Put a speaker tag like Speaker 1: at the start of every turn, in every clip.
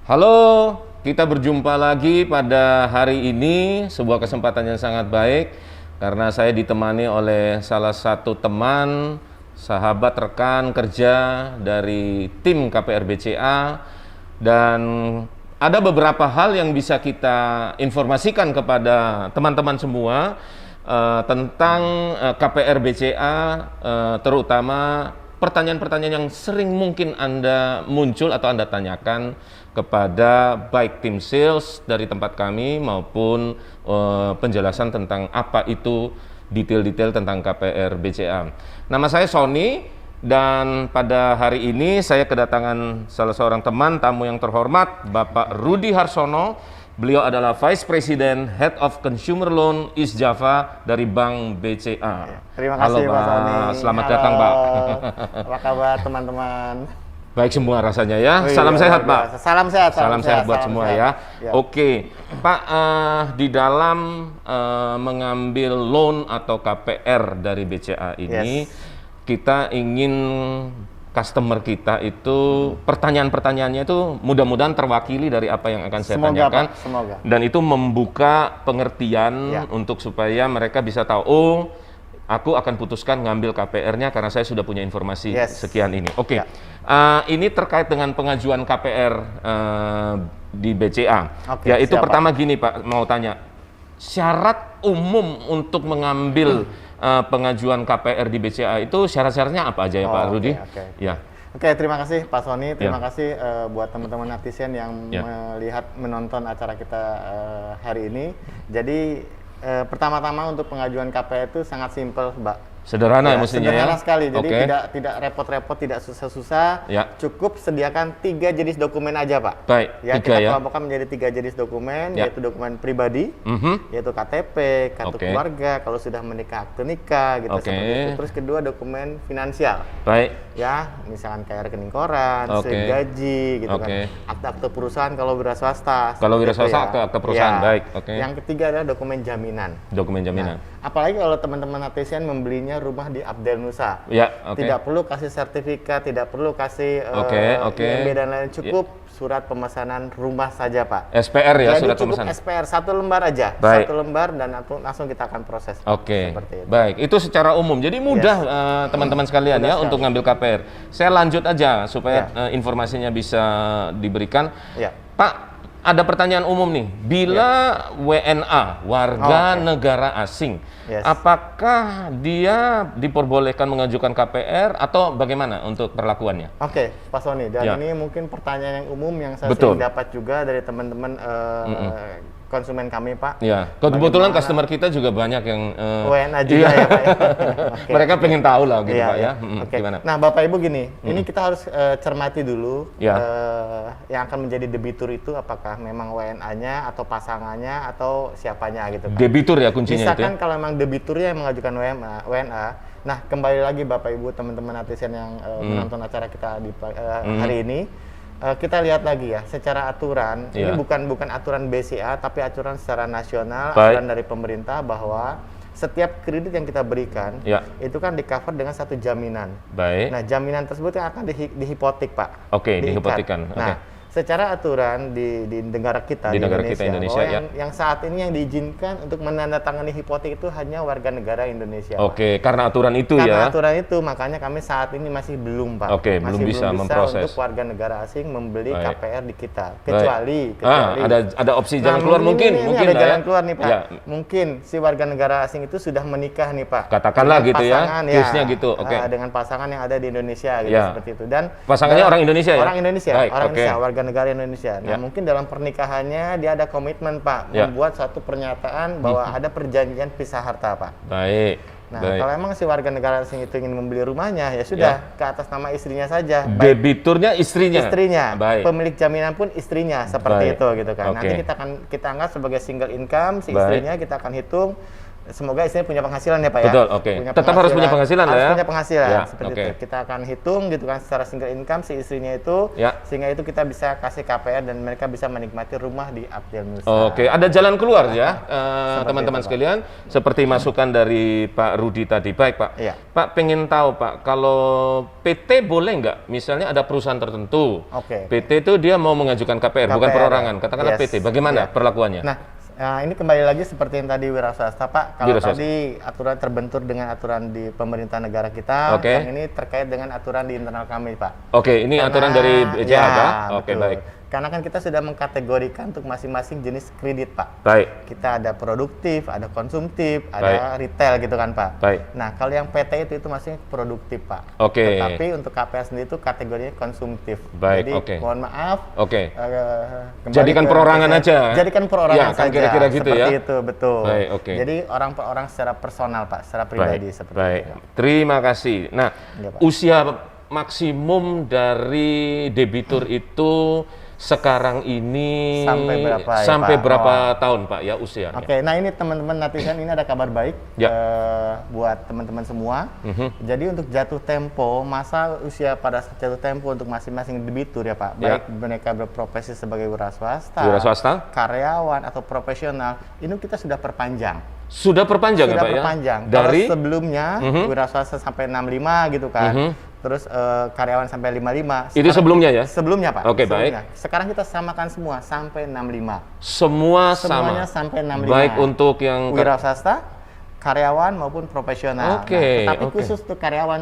Speaker 1: Halo, kita berjumpa lagi pada hari ini, sebuah kesempatan yang sangat baik karena saya ditemani oleh salah satu teman, sahabat, rekan kerja dari tim KPR BCA, dan ada beberapa hal yang bisa kita informasikan kepada teman-teman semua tentang KPR BCA, terutama pertanyaan-pertanyaan yang sering mungkin Anda muncul atau Anda tanyakan kepada baik tim sales dari tempat kami maupun penjelasan tentang apa itu detail-detail tentang KPR BCA. Nama saya Sony dan pada hari ini saya kedatangan salah seorang teman tamu yang terhormat, Bapak Rudi Harsono. Beliau adalah Vice President Head of Consumer Loan East Java dari Bank BCA.
Speaker 2: Terima kasih
Speaker 1: Halo,
Speaker 2: Pak Sony.
Speaker 1: Selamat datang Pak.
Speaker 2: Apa kabar teman-teman?
Speaker 1: Baik semua rasanya ya.
Speaker 2: Oh,
Speaker 1: salam
Speaker 2: iya,
Speaker 1: sehat Pak.
Speaker 2: Salam sehat.
Speaker 1: Salam sehat buat semua
Speaker 2: sehat.
Speaker 1: ya. Oke, Pak, di dalam mengambil loan atau KPR dari BCA ini, kita ingin customer kita itu pertanyaan-pertanyaannya itu mudah-mudahan terwakili dari apa yang akan saya tanyakan.
Speaker 2: Pak, semoga.
Speaker 1: Dan itu membuka pengertian untuk supaya mereka bisa tahu, oh, aku akan putuskan ngambil KPR-nya karena saya sudah punya informasi sekian ini. Oke. Ini terkait dengan pengajuan KPR di BCA. Yaitu pertama gini Pak, mau tanya. Syarat umum untuk mengambil pengajuan KPR di BCA itu syarat-syaratnya apa aja ya Pak Rudi? Ya.
Speaker 2: Oke, terima kasih Pak Sony. Terima kasih buat teman-teman netizen yang menonton acara kita hari ini. Jadi pertama-tama untuk pengajuan KPR itu sangat simpel, Mbak.
Speaker 1: Sederhana ya, mestinya
Speaker 2: sederhana
Speaker 1: ya?
Speaker 2: sekali, jadi tidak repot-repot, tidak susah-susah. Cukup sediakan 3 jenis dokumen aja Pak.
Speaker 1: Baik,
Speaker 2: kita kelompokkan menjadi 3 jenis dokumen, yaitu dokumen pribadi, yaitu KTP, kartu keluarga, kalau sudah menikah akte nikah, gitu seperti itu. Terus kedua dokumen finansial.
Speaker 1: Baik.
Speaker 2: Ya, misalkan kayak rekening koran, slip gaji, gitu kan. Akte-akte perusahaan kalau wira swasta.
Speaker 1: Kalau wira swasta akte perusahaan, baik.
Speaker 2: Yang ketiga adalah dokumen jaminan.
Speaker 1: Dokumen jaminan.
Speaker 2: Apalagi kalau teman-teman netizen membelinya rumah di Abdel Nusa, tidak perlu kasih sertifikat, tidak perlu kasih IMB dan lain, cukup surat pemesanan rumah saja Pak.
Speaker 1: SPR ya.
Speaker 2: Jadi
Speaker 1: surat
Speaker 2: cukup
Speaker 1: pemesanan.
Speaker 2: SPR 1 lembar aja, 1 lembar dan langsung kita akan proses.
Speaker 1: Seperti itu. Baik, itu secara umum. Jadi mudah teman-teman sekalian ya untuk ngambil KPR. Saya lanjut aja supaya informasinya bisa diberikan. Pak, ada pertanyaan umum nih. Bila WNA, warga negara asing, apakah dia diperbolehkan mengajukan KPR atau bagaimana untuk perlakuannya?
Speaker 2: Oke, Pak Sony. Dan ini mungkin pertanyaan yang umum yang saya sering dapat juga dari teman-teman konsumen kami Pak.
Speaker 1: Ya, kebetulan customer kita juga banyak yang
Speaker 2: WNA juga ya Pak.
Speaker 1: Mereka pengen tahu lah gitu Pak ya.
Speaker 2: Gimana? Nah Bapak Ibu gini, ini kita harus cermati dulu yang akan menjadi debitur itu apakah memang WNA-nya atau pasangannya atau siapanya gitu Pak.
Speaker 1: Debitur ya kuncinya.
Speaker 2: Misalkan kalau memang debiturnya yang mengajukan WNA, nah kembali lagi Bapak Ibu teman-teman netizen yang menonton acara kita di hari ini. Kita lihat lagi ya, secara aturan, ini bukan aturan BCA, tapi aturan secara nasional, aturan dari pemerintah bahwa setiap kredit yang kita berikan, itu kan di-cover dengan satu jaminan. Nah, jaminan tersebut yang akan dihipotek, Pak.
Speaker 1: Dihipotekan.
Speaker 2: Nah, secara aturan di negara kita, di Indonesia, yang saat ini yang diizinkan untuk menandatangani hipotek itu hanya warga negara Indonesia.
Speaker 1: Karena aturan itu
Speaker 2: Karena aturan itu, makanya kami saat ini masih belum, Pak.
Speaker 1: Masih belum bisa memproses
Speaker 2: untuk warga negara asing membeli KPR di kita. Kecuali
Speaker 1: ada opsi jalan keluar mungkin
Speaker 2: ada jalan keluar nih, Pak. Mungkin si warga negara asing itu sudah menikah nih, Pak.
Speaker 1: Katakanlah gitu ya, case-nya gitu.
Speaker 2: Dengan pasangan yang ada di Indonesia gitu, seperti itu. Dan
Speaker 1: pasangannya orang Indonesia ya?
Speaker 2: Orang Indonesia, warga negara Indonesia. Nah, mungkin dalam pernikahannya dia ada komitmen, Pak, membuat satu pernyataan bahwa ada perjanjian pisah harta, Pak. Nah, kalau emang si warga negara asing itu ingin membeli rumahnya, ya sudah ke atas nama istrinya saja.
Speaker 1: Debiturnya istrinya.
Speaker 2: Pemilik jaminan pun istrinya, seperti itu gitu kan. Nanti kita anggap sebagai single income si istrinya, kita akan hitung semoga istrinya punya penghasilan ya Pak ya.
Speaker 1: Betul, oke. Tetap harus punya penghasilan
Speaker 2: harus
Speaker 1: ya.
Speaker 2: punya penghasilan
Speaker 1: Ya,
Speaker 2: seperti
Speaker 1: oke.
Speaker 2: itu. Kita akan hitung gitu kan secara single income si istrinya itu,
Speaker 1: Ya.
Speaker 2: sehingga itu kita bisa kasih KPR dan mereka bisa menikmati rumah di Abdel Nusa.
Speaker 1: Oke, ada jalan keluar ya, teman-teman
Speaker 2: itu, Pak.
Speaker 1: sekalian. Seperti masukan dari Pak Rudi tadi. Baik Pak.
Speaker 2: Iya.
Speaker 1: Pak pengen tahu Pak, kalau PT boleh nggak? Misalnya ada perusahaan tertentu.
Speaker 2: Oke.
Speaker 1: PT itu dia mau mengajukan KPR, bukan
Speaker 2: KPR,
Speaker 1: perorangan. Katakanlah
Speaker 2: yes.
Speaker 1: PT. Bagaimana
Speaker 2: Iya.
Speaker 1: perlakuannya?
Speaker 2: Nah, ini kembali lagi seperti yang tadi wira swasta Pak. Kalau
Speaker 1: Wira swasta.
Speaker 2: tadi aturan terbentur dengan aturan di pemerintah negara kita,
Speaker 1: Oke.
Speaker 2: yang ini terkait dengan aturan di internal kami Pak.
Speaker 1: Oke, ini aturan dari BCA
Speaker 2: ya,
Speaker 1: Pak? Oke,
Speaker 2: betul.
Speaker 1: baik.
Speaker 2: Karena kan kita sudah mengkategorikan untuk masing-masing jenis kredit Pak.
Speaker 1: Baik.
Speaker 2: Kita ada produktif, ada konsumtif, ada retail gitu kan Pak.
Speaker 1: Baik.
Speaker 2: Nah kalau yang PT itu masih produktif Pak.
Speaker 1: Oke.
Speaker 2: Tetapi untuk KPR sendiri itu kategorinya konsumtif.
Speaker 1: Baik,
Speaker 2: Jadi
Speaker 1: oke.
Speaker 2: mohon maaf.
Speaker 1: Oke.
Speaker 2: Kembali
Speaker 1: Jadikan
Speaker 2: ke
Speaker 1: perorangan
Speaker 2: PT.
Speaker 1: aja.
Speaker 2: Jadikan perorangan
Speaker 1: Ya, kan
Speaker 2: saja.
Speaker 1: kira-kira gitu
Speaker 2: seperti
Speaker 1: ya.
Speaker 2: itu betul.
Speaker 1: Baik, oke.
Speaker 2: Jadi orang per orang secara personal Pak, secara pribadi
Speaker 1: Baik.
Speaker 2: seperti
Speaker 1: Baik.
Speaker 2: itu.
Speaker 1: Terima kasih. Nah,
Speaker 2: Iya, Pak.
Speaker 1: usia maksimum dari debitur itu sekarang ini
Speaker 2: Sampai berapa ya,
Speaker 1: sampai
Speaker 2: Pak?
Speaker 1: berapa tahun Pak ya usianya?
Speaker 2: Oke, nah ini teman-teman netizen ini ada kabar baik
Speaker 1: Ya.
Speaker 2: buat teman-teman semua. Jadi untuk jatuh tempo, masa usia pada saat jatuh tempo untuk masing-masing debitur ya Pak,
Speaker 1: Ya.
Speaker 2: baik mereka berprofesi sebagai wira swasta, karyawan atau profesional, ini kita sudah perpanjang.
Speaker 1: Sudah perpanjang
Speaker 2: Sudah
Speaker 1: ya Pak
Speaker 2: perpanjang.
Speaker 1: ya? Dari
Speaker 2: Kalau sebelumnya wira swasta sampai 65 gitu kan. Terus karyawan sampai 55.
Speaker 1: Itu sebelumnya ya?
Speaker 2: Sebelumnya Pak.
Speaker 1: Oke,
Speaker 2: sebelumnya.
Speaker 1: baik.
Speaker 2: Sekarang kita samakan semua sampai 65.
Speaker 1: Semuanya
Speaker 2: Semuanya
Speaker 1: sama.
Speaker 2: sampai 65.
Speaker 1: Baik untuk yang
Speaker 2: wira swasta, karyawan maupun profesional.
Speaker 1: Oke,
Speaker 2: Nah, tapi
Speaker 1: oke.
Speaker 2: khusus untuk karyawan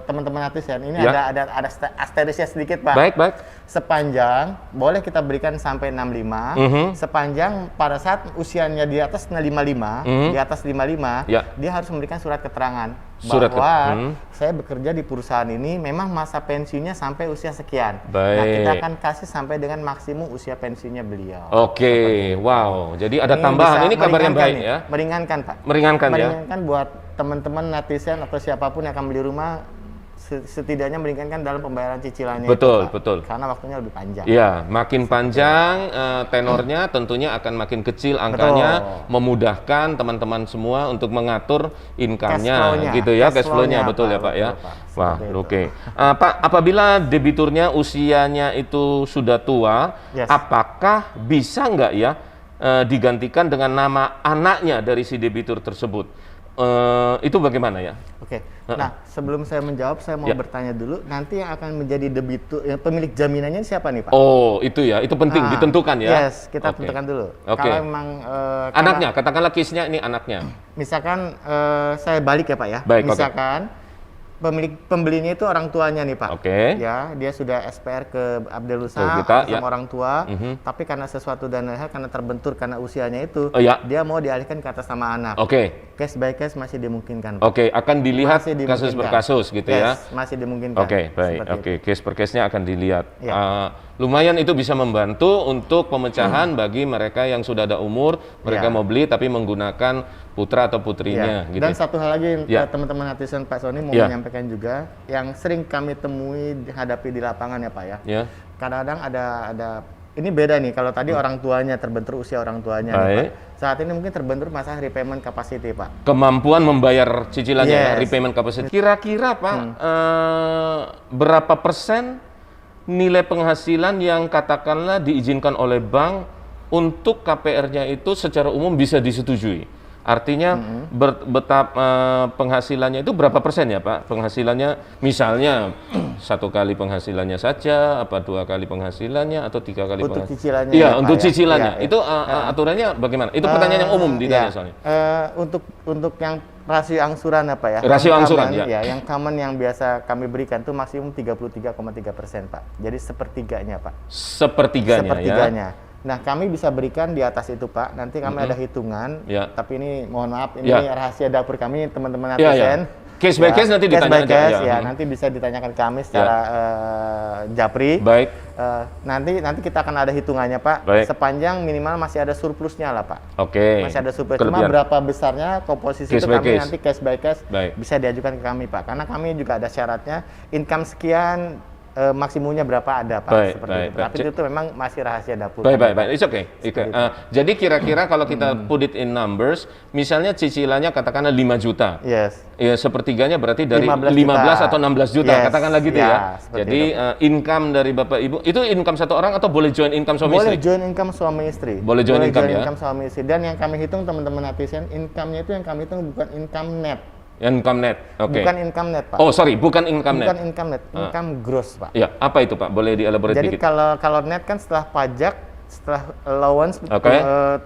Speaker 2: teman-teman netizen ini
Speaker 1: Ya.
Speaker 2: ada asterisnya sedikit Pak.
Speaker 1: Baik, baik.
Speaker 2: Sepanjang boleh kita berikan sampai 65, sepanjang pada saat usianya di atas 55, di atas 55,
Speaker 1: Ya.
Speaker 2: dia harus memberikan surat keterangan
Speaker 1: Surat
Speaker 2: bahwa saya bekerja di perusahaan ini memang masa pensiunnya sampai usia sekian. Nah,
Speaker 1: Baik.
Speaker 2: kita akan kasih sampai dengan maksimum usia pensiunnya beliau.
Speaker 1: Oke, wow. Jadi ada
Speaker 2: Ini
Speaker 1: tambahan.
Speaker 2: bisa
Speaker 1: Ini kabar yang
Speaker 2: meringankan
Speaker 1: baik
Speaker 2: nih,
Speaker 1: ya.
Speaker 2: Meringankan Pak.
Speaker 1: Meringankan ya.
Speaker 2: Meringankan buat teman-teman netizen atau siapapun yang akan beli rumah, setidaknya meringankan dalam pembayaran cicilannya.
Speaker 1: Betul,
Speaker 2: itu, Pak.
Speaker 1: betul.
Speaker 2: Karena waktunya lebih panjang.
Speaker 1: Iya, makin panjang tenornya tentunya akan makin kecil angkanya, memudahkan teman-teman semua untuk mengatur income-nya
Speaker 2: Cash flow-nya,
Speaker 1: gitu ya,
Speaker 2: cash
Speaker 1: cash flow-nya,
Speaker 2: flow-nya,
Speaker 1: betul
Speaker 2: Pak,
Speaker 1: ya Pak ya.
Speaker 2: betul, Pak.
Speaker 1: Wah,
Speaker 2: Seperti itu.
Speaker 1: oke. Pak, apabila debiturnya usianya itu sudah tua,
Speaker 2: Yes.
Speaker 1: apakah bisa nggak ya digantikan dengan nama anaknya dari si debitur tersebut? Itu bagaimana ya?
Speaker 2: Oke. Nah, sebelum saya menjawab, saya mau
Speaker 1: Ya.
Speaker 2: bertanya dulu. Nanti yang akan menjadi debitur, pemilik jaminannya siapa nih Pak?
Speaker 1: Oh, itu ya, itu penting
Speaker 2: Nah,
Speaker 1: ditentukan ya.
Speaker 2: Yes, kita
Speaker 1: Oke.
Speaker 2: tentukan dulu.
Speaker 1: Oke.
Speaker 2: Kalau memang
Speaker 1: Anaknya, katakanlah case-nya ini anaknya.
Speaker 2: misalkan saya balik ya Pak ya.
Speaker 1: Baik, oke.
Speaker 2: Misalkan pembelinya itu orang tuanya nih Pak.
Speaker 1: Oke.
Speaker 2: Ya, dia sudah SPR ke Abdel Nusa
Speaker 1: Betul, kita,
Speaker 2: sama
Speaker 1: ya.
Speaker 2: orang tua, tapi karena sesuatu dan lain hal, karena terbentur karena usianya itu,
Speaker 1: Oh, ya.
Speaker 2: dia mau dialihkan ke atas nama anak.
Speaker 1: Oke.
Speaker 2: Case by case masih dimungkinkan Pak.
Speaker 1: Oke, akan dilihat
Speaker 2: Masih
Speaker 1: kasus
Speaker 2: dimungkinkan.
Speaker 1: per kasus gitu ya.
Speaker 2: Yes, masih dimungkinkan.
Speaker 1: Oke, baik.
Speaker 2: Seperti
Speaker 1: Oke, case per case-nya akan dilihat.
Speaker 2: Ya.
Speaker 1: Lumayan itu bisa membantu untuk pemecahan bagi mereka yang sudah ada umur, mereka
Speaker 2: Ya.
Speaker 1: mau beli tapi menggunakan putra atau putrinya
Speaker 2: Ya.
Speaker 1: gitu.
Speaker 2: Dan satu hal lagi
Speaker 1: Ya.
Speaker 2: teman-teman netizen Pak Sony mau
Speaker 1: Ya.
Speaker 2: menyampaikan juga yang sering kami temui hadapi di lapangan ya Pak ya.
Speaker 1: Ya.
Speaker 2: Kadang-kadang ada ini beda nih kalau tadi orang tuanya terbentur usia orang tuanya nih,
Speaker 1: Baik.
Speaker 2: Pak. Saat ini mungkin terbentur masalah repayment capacity Pak.
Speaker 1: Kemampuan membayar cicilannya,
Speaker 2: Yes.
Speaker 1: repayment capacity. Kira-kira Pak, berapa persen nilai penghasilan yang katakanlah diizinkan oleh bank untuk KPR-nya itu secara umum bisa disetujui? Artinya penghasilannya itu berapa persen ya Pak? Penghasilannya misalnya 1 kali penghasilannya saja, apa 2 kali penghasilannya, atau 3 kali
Speaker 2: Untuk
Speaker 1: penghasilannya?
Speaker 2: cicilannya
Speaker 1: Iya,
Speaker 2: ya, Pak,
Speaker 1: untuk
Speaker 2: ya.
Speaker 1: cicilannya.
Speaker 2: Iya, iya.
Speaker 1: Itu aturannya bagaimana? Itu pertanyaan yang umum ditanya
Speaker 2: Ya.
Speaker 1: soalnya.
Speaker 2: Untuk yang rasio angsuran apa ya?
Speaker 1: Rasio
Speaker 2: Yang
Speaker 1: angsuran,
Speaker 2: common,
Speaker 1: ya.
Speaker 2: Yang common yang biasa kami berikan itu maksimum 33,3% Pak. Jadi sepertiganya Pak.
Speaker 1: Sepertiganya,
Speaker 2: Sepertiganya.
Speaker 1: ya.
Speaker 2: Nah, kami bisa berikan di atas itu, Pak. Nanti kami ada hitungan.
Speaker 1: Ya.
Speaker 2: Tapi ini mohon maaf, ini
Speaker 1: Ya.
Speaker 2: rahasia dapur kami, teman-teman
Speaker 1: Ya, ya.
Speaker 2: netizen.
Speaker 1: Case by case nanti ditanya
Speaker 2: Case by
Speaker 1: aja,
Speaker 2: case,
Speaker 1: ya.
Speaker 2: ya. Nanti bisa ditanyakan ke kami secara japri.
Speaker 1: Baik.
Speaker 2: Nanti kita akan ada hitungannya, Pak.
Speaker 1: Baik.
Speaker 2: Sepanjang minimal masih ada surplusnya lah, Pak.
Speaker 1: Oke.
Speaker 2: Masih ada surplus. Cuma
Speaker 1: Kelebihan.
Speaker 2: berapa besarnya komposisi
Speaker 1: Case
Speaker 2: itu
Speaker 1: by
Speaker 2: kami
Speaker 1: case.
Speaker 2: nanti case by case
Speaker 1: Baik.
Speaker 2: bisa diajukan ke kami, Pak. Karena kami juga ada syaratnya income sekian maksimumnya berapa ada Pak,
Speaker 1: Baik,
Speaker 2: seperti
Speaker 1: baik,
Speaker 2: itu.
Speaker 1: baik.
Speaker 2: Tapi itu memang masih rahasia dapur.
Speaker 1: Baik. It's okay. Jadi kira-kira kalau kita put it in numbers, misalnya cicilannya katakanlah 5 juta.
Speaker 2: Yes.
Speaker 1: Ya, sepertiganya berarti dari
Speaker 2: 15
Speaker 1: 15
Speaker 2: juta.
Speaker 1: atau 16 juta,
Speaker 2: Yes,
Speaker 1: katakanlah gitu ya.
Speaker 2: seperti
Speaker 1: Jadi income dari Bapak Ibu, itu income satu orang atau boleh join income suami
Speaker 2: Boleh
Speaker 1: istri?
Speaker 2: join income suami istri.
Speaker 1: Boleh join income ya?
Speaker 2: income suami istri. Dan yang kami hitung teman-teman netizen, income-nya itu yang kami hitung bukan income net.
Speaker 1: Income net, oke.
Speaker 2: Bukan income net Pak.
Speaker 1: Oh sorry, bukan income net.
Speaker 2: Bukan income net, income gross Pak.
Speaker 1: Ya, apa itu Pak? Boleh dielaborate
Speaker 2: Jadi
Speaker 1: dikit?
Speaker 2: kalau net kan setelah pajak, setelah allowance,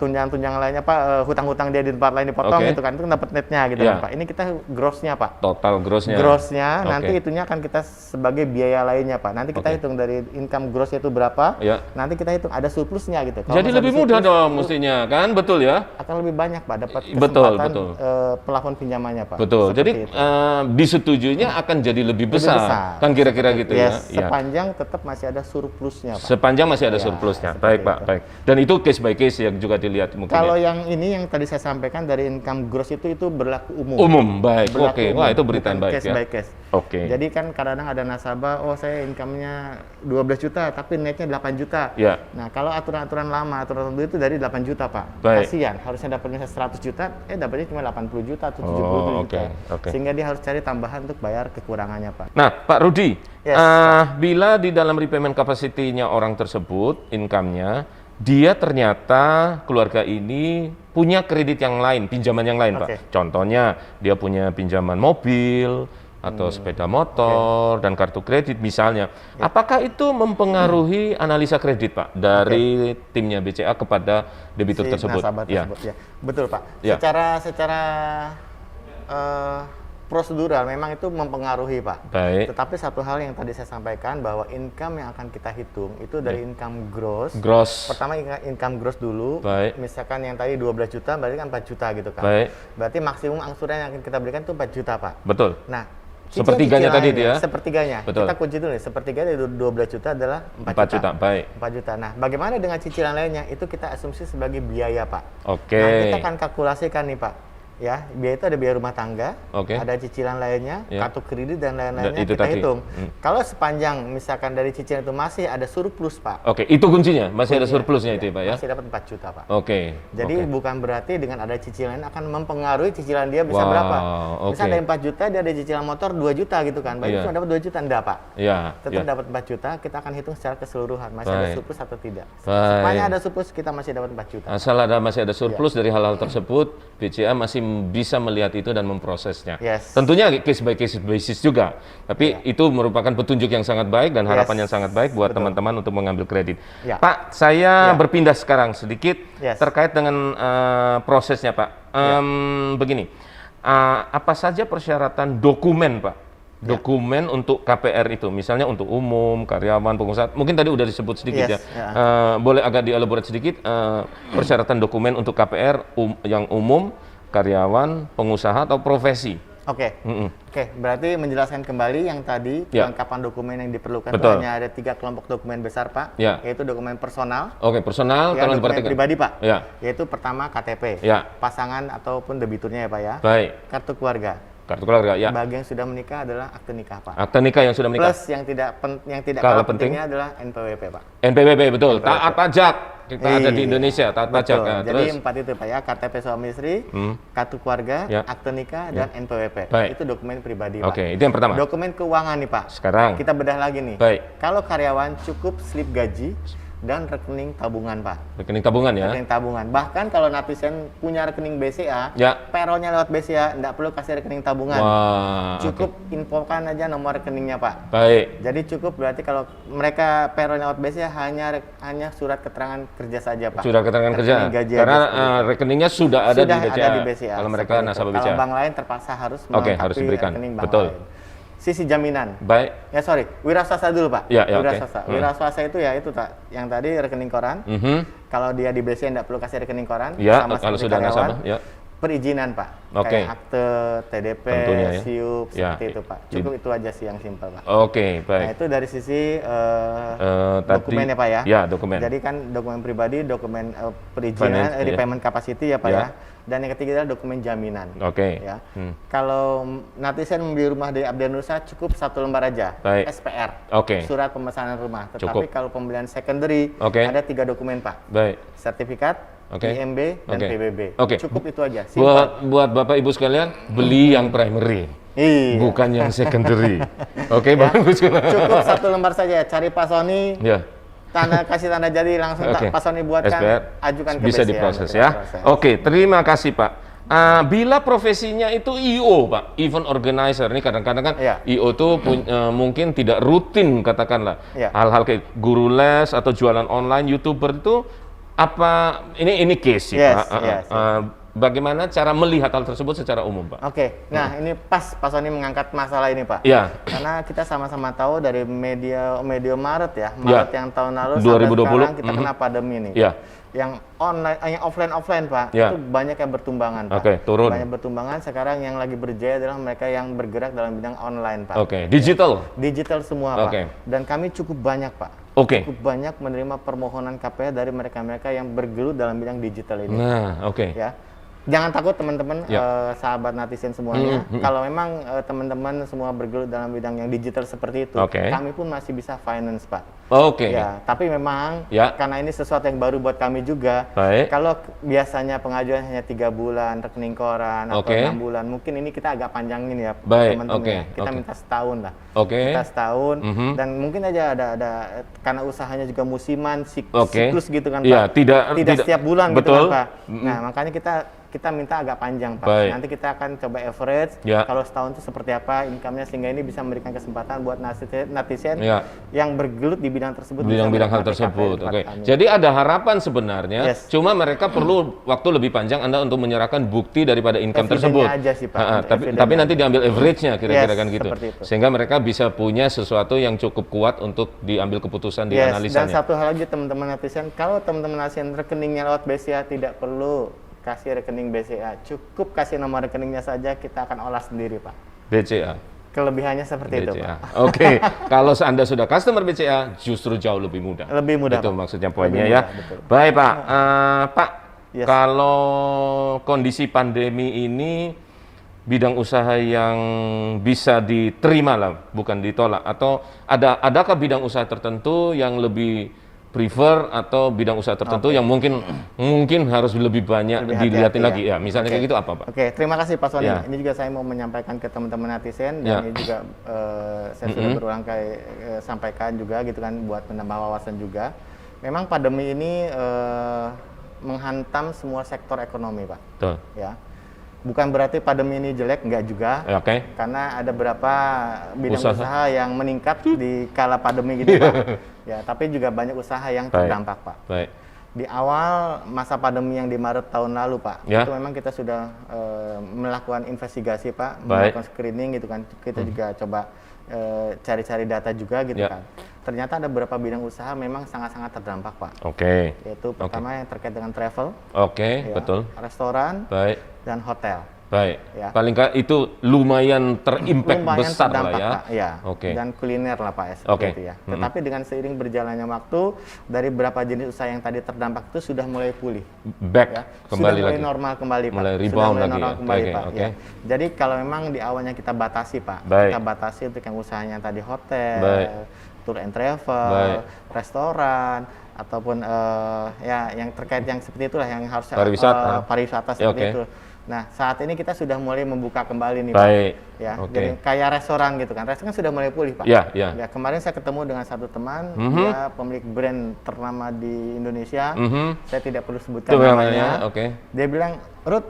Speaker 2: tunjangan-tunjangan lainnya Pak, hutang-hutang dia di tempat lain dipotong gitu kan, itu dapat netnya gitu kan Pak. Ini kita grossnya Pak.
Speaker 1: Total grossnya.
Speaker 2: Grossnya nanti itunya akan kita sebagai biaya lainnya Pak. Nanti kita hitung dari income grossnya itu berapa. Nanti kita hitung ada surplusnya gitu.
Speaker 1: Jadi lebih mudah dong mestinya kan, betul ya?
Speaker 2: Akan lebih banyak Pak dapat kesempatan plafon pinjamannya Pak.
Speaker 1: Betul. Jadi disetujuinya akan jadi lebih besar. Kan kira-kira gitu ya.
Speaker 2: Sepanjang tetap masih ada surplusnya Pak.
Speaker 1: Sepanjang masih ada surplusnya. Baik Pak, baik. Dan itu case by case yang juga dilihat mungkin.
Speaker 2: Kalau yang ini yang tadi saya sampaikan dari income gross itu berlaku umum.
Speaker 1: Umum, baik. Oke. Wah, itu berita yang baik
Speaker 2: case
Speaker 1: ya.
Speaker 2: by case.
Speaker 1: Oke.
Speaker 2: Jadi kan kadang-kadang ada nasabah, oh saya income-nya 12 juta tapi netnya 8 juta.
Speaker 1: Ya.
Speaker 2: Nah, kalau aturan-aturan lama, aturan tertentu itu dari 8 juta, Pak.
Speaker 1: Baik.
Speaker 2: Kasihan, harusnya dapatnya 100 juta, dapatnya cuma 80 juta atau 70 juta. Sehingga dia harus cari tambahan untuk bayar kekurangannya, Pak.
Speaker 1: Nah, Pak Rudi,
Speaker 2: Yes,
Speaker 1: bila di dalam repayment capacity-nya orang tersebut, income-nya, dia ternyata keluarga ini punya kredit yang lain, pinjaman yang lain, Pak. Contohnya, dia punya pinjaman mobil, atau sepeda motor dan kartu kredit misalnya. Apakah itu mempengaruhi analisa kredit Pak dari timnya BCA kepada debitur tersebut?
Speaker 2: Nasabah tersebut. Ya. Betul Pak.
Speaker 1: Ya.
Speaker 2: Secara prosedural memang itu mempengaruhi Pak.
Speaker 1: Baik.
Speaker 2: Tetapi satu hal yang tadi saya sampaikan bahwa income yang akan kita hitung itu dari income gross. Pertama income gross dulu.
Speaker 1: Baik.
Speaker 2: Misalkan yang tadi 12 juta berarti kan 4 juta gitu kan.
Speaker 1: Baik.
Speaker 2: Berarti maksimum angsuran yang akan kita berikan itu 4 juta Pak.
Speaker 1: Betul.
Speaker 2: Nah,
Speaker 1: sepertiganya tadi itu ya?
Speaker 2: Sepertiganya.
Speaker 1: Betul.
Speaker 2: Kita kunci dulu nih, sepertiga dari 12 juta adalah 4
Speaker 1: juta. Baik.
Speaker 2: 4 juta. Nah, bagaimana dengan cicilan lainnya? Itu kita asumsi sebagai biaya, Pak.
Speaker 1: Oke.
Speaker 2: Nah, kita akan kalkulasikan nih, Pak. Ya, biaya itu ada biaya rumah tangga, ada cicilan lainnya, kartu kredit dan lain-lainnya kita hitung. Kalau sepanjang misalkan dari cicilan itu masih ada surplus, Pak.
Speaker 1: Oke, itu kuncinya, masih ada surplusnya itu ya, Pak ya?
Speaker 2: Masih dapat 4 juta, Pak.
Speaker 1: Oke.
Speaker 2: Jadi bukan berarti dengan ada cicilan akan mempengaruhi cicilan dia bisa berapa. Misal ada 4 juta, dia ada cicilan motor 2 juta gitu kan. Berarti cuma dapat 2 juta, enggak, Pak?
Speaker 1: Iya.
Speaker 2: Tetap dapat 4 juta, kita akan hitung secara keseluruhan. Masih ada surplus atau tidak. Sepanjang ada surplus, kita masih dapat 4 juta.
Speaker 1: Asal masih ada surplus dari hal-hal tersebut, BCA masih bisa melihat itu dan memprosesnya. Tentunya case by case basis juga. Tapi itu merupakan petunjuk yang sangat baik dan harapan yang sangat baik buat teman-teman untuk mengambil kredit. Pak, saya berpindah sekarang sedikit terkait dengan prosesnya, Pak. Begini, apa saja persyaratan dokumen, Pak? Dokumen untuk KPR itu, misalnya untuk umum, karyawan, pengusaha, mungkin tadi udah disebut sedikit boleh agak dielaborate sedikit persyaratan dokumen untuk KPR yang umum, karyawan, pengusaha atau profesi.
Speaker 2: Oke, berarti menjelaskan kembali yang tadi kelengkapan dokumen yang diperlukan itu hanya ada 3 kelompok dokumen besar Pak, yaitu dokumen personal.
Speaker 1: Personal, kalau
Speaker 2: dokumen pribadi Pak, yaitu pertama KTP, pasangan ataupun debiturnya ya Pak ya.
Speaker 1: Baik.
Speaker 2: Kartu keluarga.
Speaker 1: Kartu keluarga, ya.
Speaker 2: Bagi yang sudah menikah adalah akte nikah, Pak.
Speaker 1: Akte nikah yang sudah menikah.
Speaker 2: Plus yang tidak kalah pentingnya adalah NPWP, Pak.
Speaker 1: NPWP, betul. Taat pajak. Kita ada di Indonesia, taat pajak. Nah,
Speaker 2: jadi 4 itu, Pak ya. KTP suami istri, kartu keluarga, akte nikah, dan NPWP. Itu dokumen pribadi, Pak.
Speaker 1: Oke, itu yang pertama.
Speaker 2: Dokumen keuangan nih, Pak.
Speaker 1: Sekarang.
Speaker 2: Kita bedah lagi nih.
Speaker 1: Baik.
Speaker 2: Kalau karyawan cukup slip gaji dan rekening tabungan, Pak.
Speaker 1: Rekening tabungan ya?
Speaker 2: Rekening tabungan. Bahkan kalau netizen punya rekening BCA, payrollnya lewat BCA, nggak perlu kasih rekening tabungan. Cukup infokan aja nomor rekeningnya, Pak.
Speaker 1: Baik.
Speaker 2: Jadi cukup berarti kalau mereka payrollnya lewat BCA hanya surat keterangan kerja saja, Pak.
Speaker 1: Surat keterangan kerja. Karena rekeningnya sudah ada
Speaker 2: di BCA.
Speaker 1: Kalau mereka nasabah BCA.
Speaker 2: Kalau bank lain terpaksa harus melengkapi rekening bank lain. Sisi jaminan.
Speaker 1: Baik.
Speaker 2: Ya sorry, wira swasta dulu Pak. Wira swasta. Wira swasta itu ya itu yang tadi rekening koran. Kalau dia di BCA tidak perlu kasih rekening koran.
Speaker 1: Sama kalau sudah nasabah.
Speaker 2: Perizinan Pak. Kayak akte, TDP, SIUP, seperti itu Pak. Cukup itu aja sih yang simpel Pak.
Speaker 1: Oke, baik.
Speaker 2: Nah itu dari sisi dokumen ya Pak ya.
Speaker 1: Ya, dokumen.
Speaker 2: Jadi kan dokumen pribadi, dokumen perizinan, repayment capacity ya Pak ya. Dan yang ketiga adalah dokumen jaminan.
Speaker 1: Oke.
Speaker 2: Ya. Kalau netizen membeli rumah dari Abdian Nusa cukup 1 lembar aja,
Speaker 1: Baik.
Speaker 2: SPR,
Speaker 1: Oke.
Speaker 2: surat pemesanan rumah. Tetapi
Speaker 1: Cukup.
Speaker 2: kalau pembelian secondary
Speaker 1: Oke.
Speaker 2: ada 3 dokumen Pak,
Speaker 1: Baik.
Speaker 2: sertifikat,
Speaker 1: Oke.
Speaker 2: IMB, dan
Speaker 1: Oke.
Speaker 2: PBB.
Speaker 1: Oke.
Speaker 2: Cukup itu aja. Simpel.
Speaker 1: Buat Bapak Ibu sekalian, beli yang primary,
Speaker 2: Iya.
Speaker 1: bukan yang secondary. Oke, bagus.
Speaker 2: Cukup 1 lembar saja. Cari Pak Sony,
Speaker 1: Ya.
Speaker 2: kasih tanda jadi, langsung
Speaker 1: Oke.
Speaker 2: Pak Sony buatkan,
Speaker 1: SPR
Speaker 2: ajukan ke
Speaker 1: bisa
Speaker 2: BCA,
Speaker 1: diproses
Speaker 2: bisa
Speaker 1: ya.
Speaker 2: diproses.
Speaker 1: Oke, terima kasih Pak. Bila profesinya itu IO Pak, event organizer, ini kadang-kadang kan
Speaker 2: Iya.
Speaker 1: IO itu mungkin tidak rutin katakanlah.
Speaker 2: Iya.
Speaker 1: Hal-hal kayak guru les atau jualan online, YouTuber itu apa ini case sih
Speaker 2: Yes,
Speaker 1: Pak.
Speaker 2: yes,
Speaker 1: Bagaimana cara melihat hal tersebut secara umum Pak?
Speaker 2: Oke, nah ini pas Pak Sony mengangkat masalah ini Pak.
Speaker 1: Iya.
Speaker 2: Karena kita sama-sama tahu dari media Maret ya, Maret yang tahun lalu
Speaker 1: 2020,
Speaker 2: sampai sekarang kita kena pandemi nih.
Speaker 1: Iya.
Speaker 2: Yang online, yang offline Pak,
Speaker 1: Ya.
Speaker 2: itu banyak yang bertumbangan Pak.
Speaker 1: Oke, turun.
Speaker 2: Banyak bertumbangan. Sekarang yang lagi berjaya adalah mereka yang bergerak dalam bidang online Pak.
Speaker 1: Oke, digital.
Speaker 2: Digital semua
Speaker 1: Oke.
Speaker 2: Pak. Dan kami cukup banyak Pak.
Speaker 1: Oke.
Speaker 2: Cukup banyak menerima permohonan KPR dari mereka-mereka yang bergelut dalam bidang digital ini.
Speaker 1: Nah, oke.
Speaker 2: Ya. Jangan takut teman-teman,
Speaker 1: Ya.
Speaker 2: sahabat netizen semuanya. Kalau memang teman-teman semua bergelut dalam bidang yang digital seperti itu,
Speaker 1: Oke.
Speaker 2: kami pun masih bisa finance Pak.
Speaker 1: Oke.
Speaker 2: Ya, tapi memang
Speaker 1: Ya.
Speaker 2: karena ini sesuatu yang baru buat kami juga.
Speaker 1: Baik.
Speaker 2: Kalau biasanya pengajuan hanya 3 bulan, rekening koran atau
Speaker 1: Oke.
Speaker 2: 6 bulan, mungkin ini kita agak panjangin ya
Speaker 1: Baik,
Speaker 2: teman-teman.
Speaker 1: oke,
Speaker 2: Ya. Kita
Speaker 1: oke.
Speaker 2: minta setahun lah.
Speaker 1: Oke.
Speaker 2: Kita setahun dan mungkin aja ada karena usahanya juga musiman,
Speaker 1: Oke.
Speaker 2: siklus gitu kan
Speaker 1: Iya,
Speaker 2: Pak.
Speaker 1: tidak
Speaker 2: Setiap bulan gitu
Speaker 1: betul.
Speaker 2: kan Pak. Nah, makanya kita minta agak panjang Pak.
Speaker 1: Baik.
Speaker 2: Nanti kita akan coba average
Speaker 1: Ya.
Speaker 2: kalau setahun itu seperti apa income-nya sehingga ini bisa memberikan kesempatan buat netizen
Speaker 1: Ya.
Speaker 2: yang bergelut di bidang tersebut bisa
Speaker 1: bidang-bidang hal
Speaker 2: menikmati
Speaker 1: tersebut.
Speaker 2: KPR
Speaker 1: Oke.
Speaker 2: kami.
Speaker 1: Jadi ada harapan sebenarnya.
Speaker 2: Yes.
Speaker 1: Cuma mereka perlu waktu lebih panjang Anda untuk menyerahkan bukti daripada income
Speaker 2: Evidence-nya
Speaker 1: tersebut.
Speaker 2: aja sih, Pak.
Speaker 1: Tapi
Speaker 2: Evidence-nya
Speaker 1: nanti diambil average-nya kira-kira
Speaker 2: Yes,
Speaker 1: kan gitu.
Speaker 2: seperti itu.
Speaker 1: Sehingga mereka bisa punya sesuatu yang cukup kuat untuk diambil keputusan di
Speaker 2: Yes, dan
Speaker 1: analisanya.
Speaker 2: satu hal lagi teman-teman netizen, kalau teman-teman netizen rekeningnya lewat BCA tidak perlu kasih rekening BCA, cukup kasih nomor rekeningnya saja kita akan olah sendiri Pak.
Speaker 1: BCA.
Speaker 2: Kelebihannya seperti itu
Speaker 1: BCA.
Speaker 2: Pak.
Speaker 1: Oke, kalau Anda sudah customer BCA justru jauh lebih mudah.
Speaker 2: Lebih mudah
Speaker 1: Itu
Speaker 2: Pak.
Speaker 1: maksudnya poinnya
Speaker 2: Lebih
Speaker 1: ya.
Speaker 2: mudah, betul.
Speaker 1: Baik Pak, Pak,
Speaker 2: Yes.
Speaker 1: kalau kondisi pandemi ini bidang usaha yang bisa diterima lah, bukan ditolak, atau adakah bidang usaha tertentu yang lebih prefer atau bidang usaha tertentu yang mungkin harus lebih banyak
Speaker 2: Lebih
Speaker 1: dilihatin
Speaker 2: hati-hati
Speaker 1: lagi ya, misalnya kayak gitu apa Pak?
Speaker 2: Oke, terima kasih Pak Sony.
Speaker 1: Ya.
Speaker 2: Ini juga saya mau menyampaikan ke teman-teman netizen
Speaker 1: Ya.
Speaker 2: dan ini juga saya sudah berulang kali sampaikan juga gitu kan buat menambah wawasan juga. Memang pandemi ini menghantam semua sektor ekonomi, Pak.
Speaker 1: Tuh.
Speaker 2: Ya. Bukan berarti pandemi ini jelek, enggak juga.
Speaker 1: Oke.
Speaker 2: Karena ada beberapa bidang
Speaker 1: Usaha.
Speaker 2: usaha yang meningkat di kala pandemi gini, Pak. Ya, tapi juga banyak usaha yang
Speaker 1: Baik.
Speaker 2: terdampak, Pak.
Speaker 1: Baik.
Speaker 2: Di awal masa pandemi yang di Maret tahun lalu, Pak,
Speaker 1: Ya.
Speaker 2: itu memang kita sudah melakukan investigasi, Pak,
Speaker 1: Baik.
Speaker 2: melakukan screening gitu kan. Kita juga coba cari-cari data juga gitu
Speaker 1: Ya.
Speaker 2: kan. Ternyata ada beberapa bidang usaha memang sangat-sangat terdampak, Pak.
Speaker 1: Oke.
Speaker 2: Yaitu pertama yang terkait dengan travel,
Speaker 1: Oke,
Speaker 2: ya,
Speaker 1: betul.
Speaker 2: restoran,
Speaker 1: Baik.
Speaker 2: dan hotel.
Speaker 1: Baik.
Speaker 2: Ya.
Speaker 1: Paling nggak itu lumayan terimpact
Speaker 2: Lumayan
Speaker 1: besar lah
Speaker 2: terdampak,
Speaker 1: ya.
Speaker 2: Pak. Ya.
Speaker 1: Oke.
Speaker 2: Dan kuliner lah Pak, seperti
Speaker 1: Oke.
Speaker 2: itu ya. Tetapi dengan seiring berjalannya waktu, dari beberapa jenis usaha yang tadi terdampak itu sudah mulai pulih.
Speaker 1: Back
Speaker 2: Ya,
Speaker 1: kembali
Speaker 2: sudah mulai
Speaker 1: lagi.
Speaker 2: normal kembali Pak.
Speaker 1: Mulai
Speaker 2: Sudah
Speaker 1: rebound
Speaker 2: mulai
Speaker 1: lagi
Speaker 2: normal
Speaker 1: ya.
Speaker 2: kembali
Speaker 1: Oke,
Speaker 2: Pak.
Speaker 1: oke.
Speaker 2: Ya. Jadi kalau memang di awalnya kita batasi Pak,
Speaker 1: Baik.
Speaker 2: kita batasi untuk yang usahanya tadi hotel,
Speaker 1: Baik.
Speaker 2: tour and travel,
Speaker 1: Baik.
Speaker 2: restoran, ataupun ya yang terkait yang seperti itulah yang harus
Speaker 1: Pariwisata.
Speaker 2: pariwisata
Speaker 1: Ya,
Speaker 2: seperti
Speaker 1: oke.
Speaker 2: itu. Nah saat ini kita sudah mulai membuka kembali nih Pak.
Speaker 1: Baik.
Speaker 2: Ya,
Speaker 1: Oke.
Speaker 2: jadi kayak restoran gitu kan. Restoran sudah mulai pulih, Pak.
Speaker 1: Ya, ya.
Speaker 2: Ya, kemarin saya ketemu dengan satu teman, dia pemilik brand ternama di Indonesia. Saya tidak perlu sebutkan
Speaker 1: Itu
Speaker 2: namanya.
Speaker 1: namanya, oke.
Speaker 2: Dia bilang, "Ruth,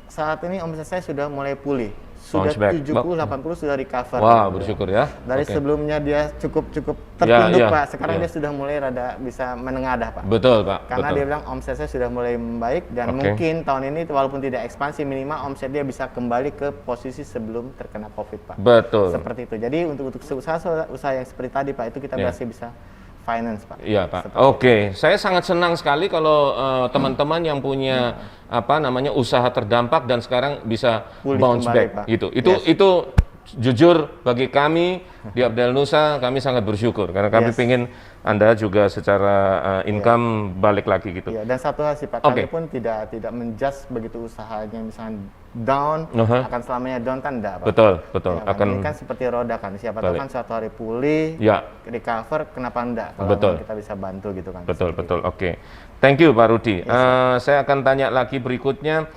Speaker 2: saat ini omset saya sudah mulai pulih. Sudah
Speaker 1: Bounce back.
Speaker 2: 70-80 sudah recover."
Speaker 1: Wah, bersyukur ya.
Speaker 2: Dari
Speaker 1: Oke.
Speaker 2: sebelumnya dia cukup tertunduk,
Speaker 1: Ya, ya,
Speaker 2: Pak. Sekarang
Speaker 1: ya.
Speaker 2: dia sudah mulai rada bisa menengadah, Pak.
Speaker 1: Betul, Pak.
Speaker 2: Karena
Speaker 1: betul.
Speaker 2: dia bilang omset saya sudah mulai membaik dan
Speaker 1: Oke.
Speaker 2: mungkin tahun ini walaupun tidak ekspansi minimal omset dia bisa kembali ke posisi sebelum terkena Covid, Pak.
Speaker 1: Betul.
Speaker 2: Seperti itu. Jadi untuk usaha yang seperti tadi Pak itu kita
Speaker 1: Ya.
Speaker 2: masih bisa finance Pak.
Speaker 1: Iya Pak.
Speaker 2: Seperti
Speaker 1: Oke, saya sangat senang sekali kalau teman-teman yang punya apa namanya usaha terdampak dan sekarang bisa
Speaker 2: Pulih
Speaker 1: bounce
Speaker 2: kembali,
Speaker 1: back
Speaker 2: Pak.
Speaker 1: gitu.
Speaker 2: Yes.
Speaker 1: Itu jujur bagi kami di Abdel Nusa, kami sangat bersyukur karena kami ingin Anda juga secara income balik lagi gitu.
Speaker 2: Iya, dan satu hal sih Pak, kami pun tidak menjudge begitu usahanya misalnya down, akan selamanya down kan enggak Pak.
Speaker 1: Betul.
Speaker 2: Ya, kan? Ini kan seperti roda kan, siapa tahu kan suatu hari pulih, recover, kenapa enggak kalau kita bisa bantu gitu kan.
Speaker 1: Betul. Oke. Thank you Pak Rudi. Saya akan tanya lagi berikutnya.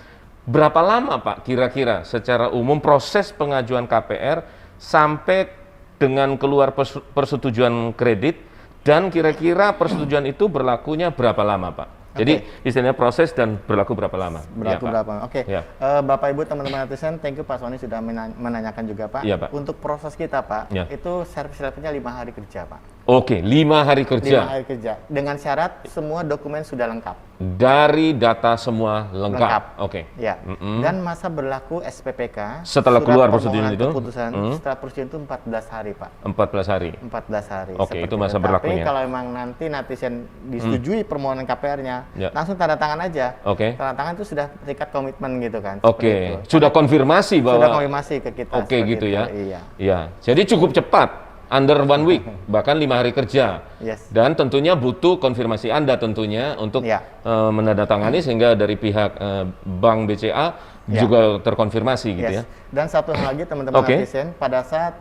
Speaker 1: Berapa lama Pak kira-kira secara umum proses pengajuan KPR sampai dengan keluar persetujuan kredit, dan kira-kira persetujuan itu berlakunya berapa lama Pak? Jadi istilahnya proses dan berlaku berapa lama?
Speaker 2: Berlaku berapa lama? Oke. Bapak Ibu teman-teman netizen, thank you Pak Sony sudah menanyakan juga Pak.
Speaker 1: Iya, Pak.
Speaker 2: Untuk proses kita Pak, itu service levelnya 5 hari kerja Pak.
Speaker 1: Oke, 5 hari kerja.
Speaker 2: 5 hari kerja. Dengan syarat semua dokumen sudah lengkap.
Speaker 1: Dari data semua lengkap. Oke.
Speaker 2: Ya. Dan masa berlaku SPPK
Speaker 1: setelah keluar persetujuan itu?
Speaker 2: Keputusan setelah persetujuan itu 14 hari Pak.
Speaker 1: 14 hari.
Speaker 2: 14 hari.
Speaker 1: Oke, itu masa berlakunya.
Speaker 2: Tapi kalau memang nanti netizen disetujui permohonan KPR-nya, langsung tanda tangan aja. Tanda tangan itu sudah terikat komitmen gitu kan.
Speaker 1: Sudah konfirmasi bahwa.
Speaker 2: Sudah konfirmasi ke kita.
Speaker 1: Gitu ya.
Speaker 2: Iya.
Speaker 1: Jadi cukup cepat. Under 1 week, bahkan 5 hari kerja. Dan tentunya butuh konfirmasi Anda tentunya untuk menandatangani sehingga dari pihak Bank BCA juga terkonfirmasi gitu ya.
Speaker 2: Dan satu hal lagi teman-teman netizen, pada saat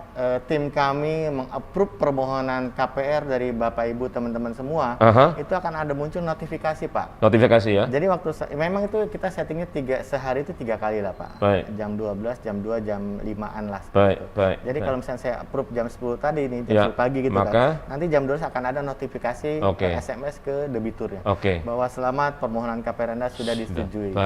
Speaker 2: tim kami meng-approve permohonan KPR dari Bapak Ibu teman-teman semua, itu akan ada muncul notifikasi Pak.
Speaker 1: Notifikasi ya.
Speaker 2: Jadi waktu memang itu kita settingnya sehari itu 3 kali lah Pak. Jam 12, jam 2, jam 5-an lah. Jadi kalau misalnya saya approve jam 10 tadi nih, jam 10 pagi gitu kan, nanti jam 12 akan ada notifikasi SMS ke debiturnya bahwa selamat permohonan KPR Anda sudah disetujui.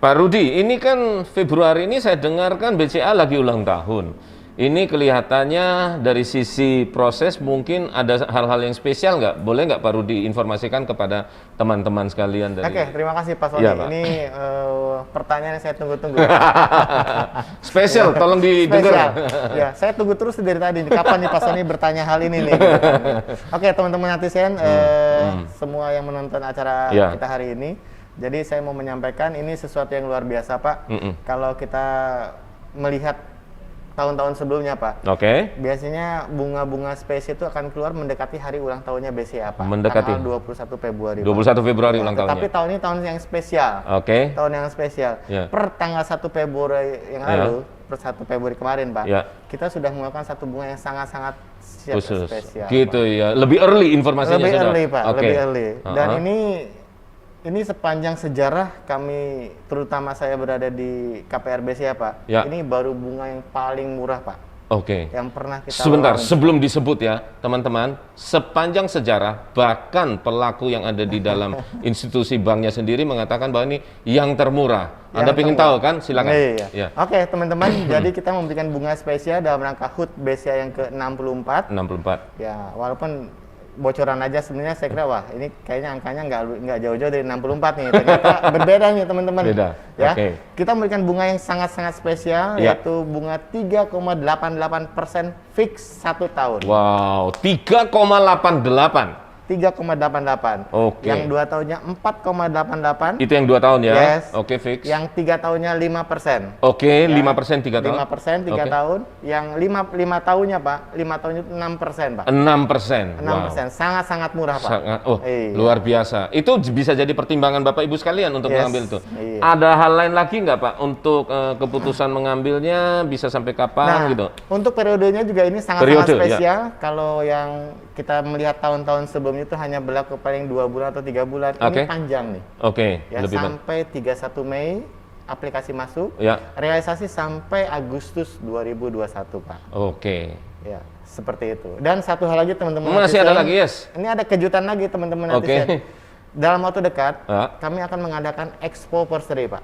Speaker 1: Pak Rudi, ini kan Februari ini saya dengarkan BCA lagi ulang tahun. Ini kelihatannya dari sisi proses mungkin ada hal-hal yang spesial nggak? Boleh nggak Pak Rudi informasikan kepada teman-teman sekalian dari...
Speaker 2: terima kasih Pak Sony. Ini pertanyaan yang saya tunggu-tunggu.
Speaker 1: Spesial, tolong didengar.
Speaker 2: Ya, saya tunggu terus dari tadi. Kapan nih Pak Sony bertanya hal ini nih? Oke, teman-teman netizen, semua yang menonton acara kita hari ini. Jadi saya mau menyampaikan ini sesuatu yang luar biasa Pak. Kalau kita melihat tahun-tahun sebelumnya Pak, biasanya bunga-bunga spesies itu akan keluar mendekati hari ulang tahunnya BCA Pak.
Speaker 1: Mendekati
Speaker 2: tanggal 21 Februari.
Speaker 1: 21 Februari ulang tahunnya.
Speaker 2: Tapi tahun ini tahun yang spesial. Tahun yang spesial. Per tanggal 1 Februari yang lalu, per 1 Februari kemarin Pak, kita sudah melakukan satu bunga yang sangat-sangat spesial.
Speaker 1: Gitu Pak. Ya, lebih early informasinya
Speaker 2: lebih
Speaker 1: sudah.
Speaker 2: Early Pak, lebih early. Dan ini sepanjang sejarah kami, terutama saya berada di KPR BCA Pak, ini baru bunga yang paling murah Pak. Yang pernah kita
Speaker 1: Sebentar, sebelum disebut ya teman-teman, sepanjang sejarah bahkan pelaku yang ada di dalam institusi banknya sendiri mengatakan bahwa ini yang termurah. Anda ingin tahu kan? Silakan.
Speaker 2: Oke teman-teman, jadi kita memberikan bunga spesial dalam rangka HUT BCA yang ke-64. Ya, walaupun bocoran aja sebenarnya saya kira wah ini kayaknya angkanya nggak jauh-jauh dari 64 nih, ternyata berbeda nih teman-teman. Ya, kita memberikan bunga yang sangat-sangat spesial yaitu bunga 3,88% fix 1 tahun.
Speaker 1: Wow, 3,88.
Speaker 2: 3,88. Yang 2 tahunnya 4,88.
Speaker 1: Itu yang 2 tahun ya?
Speaker 2: Yes.
Speaker 1: Fix.
Speaker 2: Yang 3 tahunnya 5%.
Speaker 1: 5% 3 tahun.
Speaker 2: 5% 3 tahun. Yang 5 tahunnya Pak, 5 tahun itu 6% Pak.
Speaker 1: 6%.
Speaker 2: 6%. Sangat-sangat murah Pak.
Speaker 1: Luar biasa. Itu bisa jadi pertimbangan Bapak Ibu sekalian untuk mengambil itu. Ada hal lain lagi nggak Pak untuk keputusan mengambilnya bisa sampai kapan gitu?
Speaker 2: Untuk periodenya juga ini sangat-sangat spesial. Kalau yang kita melihat tahun-tahun sebelumnya itu hanya berlaku paling 2 bulan atau 3 bulan. Ini panjang nih.
Speaker 1: Lebih
Speaker 2: sampai 31 Mei aplikasi masuk. Realisasi sampai Agustus 2021 Pak. Ya, seperti itu. Dan satu hal lagi teman-teman.
Speaker 1: Masih ada lagi,
Speaker 2: Ini ada kejutan lagi teman-teman netizen. Dalam waktu dekat kami akan mengadakan Expo Anniversary Pak.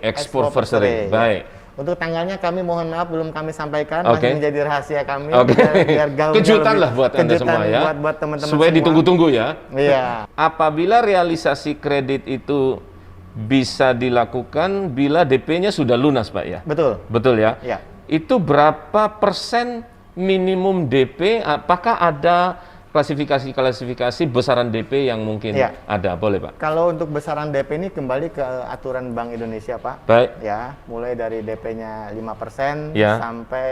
Speaker 1: Expo Anniversary. Baik.
Speaker 2: Untuk tanggalnya kami mohon maaf belum kami sampaikan, masih menjadi rahasia kami. Biar
Speaker 1: kejutan lah buat Anda semua ya.
Speaker 2: Buat teman-teman
Speaker 1: supaya ditunggu-tunggu ya.
Speaker 2: Iya.
Speaker 1: Apabila realisasi kredit itu bisa dilakukan bila DP-nya sudah lunas Pak ya? Betul ya? Itu berapa persen minimum DP? Apakah ada klasifikasi besaran DP yang mungkin
Speaker 2: Iya.
Speaker 1: ada, boleh Pak?
Speaker 2: Kalau untuk besaran DP ini kembali ke aturan Bank Indonesia, Pak.
Speaker 1: Baik.
Speaker 2: Ya, mulai dari DP-nya 5%
Speaker 1: Ya.
Speaker 2: sampai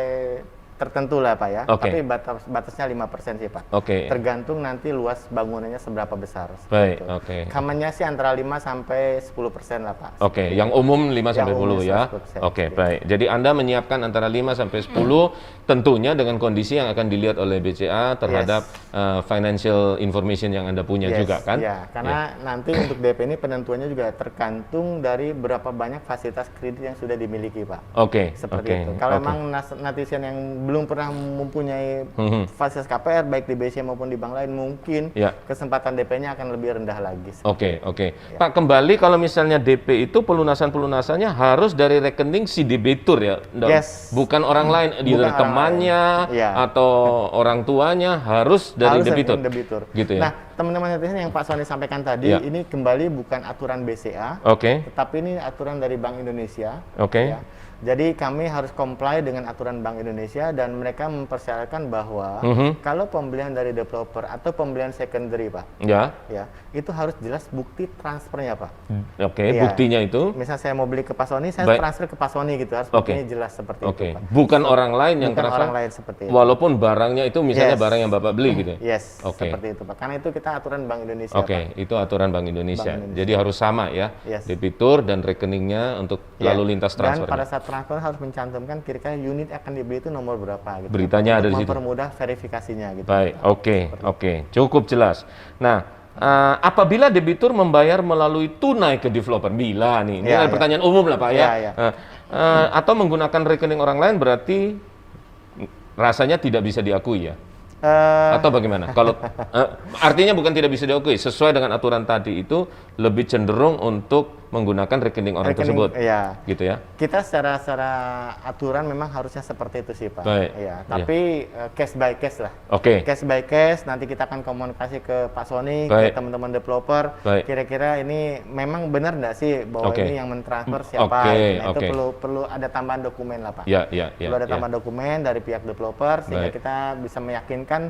Speaker 2: tertentu lah Pak ya.
Speaker 1: Oke.
Speaker 2: Tapi batasnya 5% sih Pak.
Speaker 1: Oke.
Speaker 2: Tergantung nanti luas bangunannya seberapa besar.
Speaker 1: Baik,
Speaker 2: Gitu.
Speaker 1: oke.
Speaker 2: Kamarnya sih antara 5 sampai 10% lah Pak.
Speaker 1: Oke, yang umum 5 sampai
Speaker 2: umum
Speaker 1: 10 ya.
Speaker 2: 10%,
Speaker 1: Oke,
Speaker 2: gitu.
Speaker 1: baik. Jadi Anda menyiapkan antara 5 sampai 10 tentunya dengan kondisi yang akan dilihat oleh BCA terhadap financial information yang Anda punya
Speaker 2: Yes,
Speaker 1: juga kan?
Speaker 2: Ya, karena nanti untuk DP ini penentuannya juga tergantung dari berapa banyak fasilitas kredit yang sudah dimiliki Pak.
Speaker 1: Oke,
Speaker 2: Seperti
Speaker 1: oke,
Speaker 2: itu. Kalau
Speaker 1: oke.
Speaker 2: memang netizen yang belum pernah mempunyai fasilitas KPR baik di BCA maupun di bank lain, mungkin
Speaker 1: Ya.
Speaker 2: kesempatan DP-nya akan lebih rendah lagi.
Speaker 1: Oke, oke. Pak, kembali kalau misalnya DP itu pelunasan-pelunasannya harus dari rekening si debitur ya?
Speaker 2: Yes.
Speaker 1: Bukan orang lain,
Speaker 2: Bukan
Speaker 1: either
Speaker 2: orang
Speaker 1: temannya
Speaker 2: lain. Iya.
Speaker 1: atau orang tuanya harus dari
Speaker 2: Harus
Speaker 1: debitur.
Speaker 2: rekening debitur.
Speaker 1: Gitu ya?
Speaker 2: Nah, teman-teman netizen yang Pak Sony sampaikan tadi,
Speaker 1: Ya.
Speaker 2: ini kembali bukan aturan BCA,
Speaker 1: Oke,
Speaker 2: tetapi ini aturan dari Bank Indonesia.
Speaker 1: oke.
Speaker 2: Ya. Jadi kami harus comply dengan aturan Bank Indonesia dan mereka mempersyaratkan bahwa kalau pembelian dari developer atau pembelian secondary Pak,
Speaker 1: Ya,
Speaker 2: ya itu harus jelas bukti transfernya Pak.
Speaker 1: oke.
Speaker 2: Iya.
Speaker 1: Buktinya itu?
Speaker 2: Misal saya mau beli ke Pak Sony, saya
Speaker 1: Baik.
Speaker 2: transfer ke Pak Sony gitu, harus
Speaker 1: Oke.
Speaker 2: buktinya jelas seperti
Speaker 1: Oke,
Speaker 2: itu Pak.
Speaker 1: bukan orang lain yang
Speaker 2: Bukan
Speaker 1: transfer,
Speaker 2: orang lain seperti itu.
Speaker 1: walaupun barangnya itu misalnya
Speaker 2: Yes.
Speaker 1: barang yang Bapak beli gitu.
Speaker 2: Yes,
Speaker 1: Oke.
Speaker 2: seperti itu Pak. Karena itu kita aturan Bank Indonesia
Speaker 1: Oke, itu aturan Bank Indonesia.
Speaker 2: Bank Indonesia.
Speaker 1: Jadi harus sama ya,
Speaker 2: Yes.
Speaker 1: debitur dan rekeningnya untuk
Speaker 2: Pak. Ya.
Speaker 1: lalu lintas transfer.
Speaker 2: Dan pada saat transfer harus mencantumkan kira-kira unit akan dibeli itu nomor berapa gitu.
Speaker 1: Beritanya ada
Speaker 2: Untuk
Speaker 1: di situ.
Speaker 2: mempermudah verifikasinya gitu.
Speaker 1: Baik, oke, cukup jelas. Nah, apabila debitur membayar melalui tunai ke developer, bila nih, ini
Speaker 2: Ya,
Speaker 1: kan
Speaker 2: ya.
Speaker 1: pertanyaan umum lah Pak ya.
Speaker 2: Ya, ya.
Speaker 1: Atau menggunakan rekening orang lain berarti rasanya tidak bisa diakui ya?
Speaker 2: Eh,
Speaker 1: Atau bagaimana? Kalau artinya bukan tidak bisa diakui, sesuai dengan aturan tadi itu lebih cenderung untuk menggunakan rekening orang tersebut,
Speaker 2: ya.
Speaker 1: gitu ya?
Speaker 2: Kita secara aturan memang harusnya seperti itu sih Pak.
Speaker 1: Baik.
Speaker 2: Ya, tapi case by case lah.
Speaker 1: Oke,
Speaker 2: Case by case, nanti kita akan komunikasi ke Pak Sony,
Speaker 1: Baik.
Speaker 2: ke teman-teman developer.
Speaker 1: Baik.
Speaker 2: Kira-kira ini memang benar nggak sih bahwa
Speaker 1: Oke.
Speaker 2: ini yang mentransfer siapa?
Speaker 1: Oke,
Speaker 2: Nah,
Speaker 1: oke.
Speaker 2: itu perlu ada tambahan dokumen lah Pak.
Speaker 1: ya,
Speaker 2: Perlu ada tambahan dokumen dari pihak developer sehingga
Speaker 1: Baik.
Speaker 2: kita bisa meyakinkan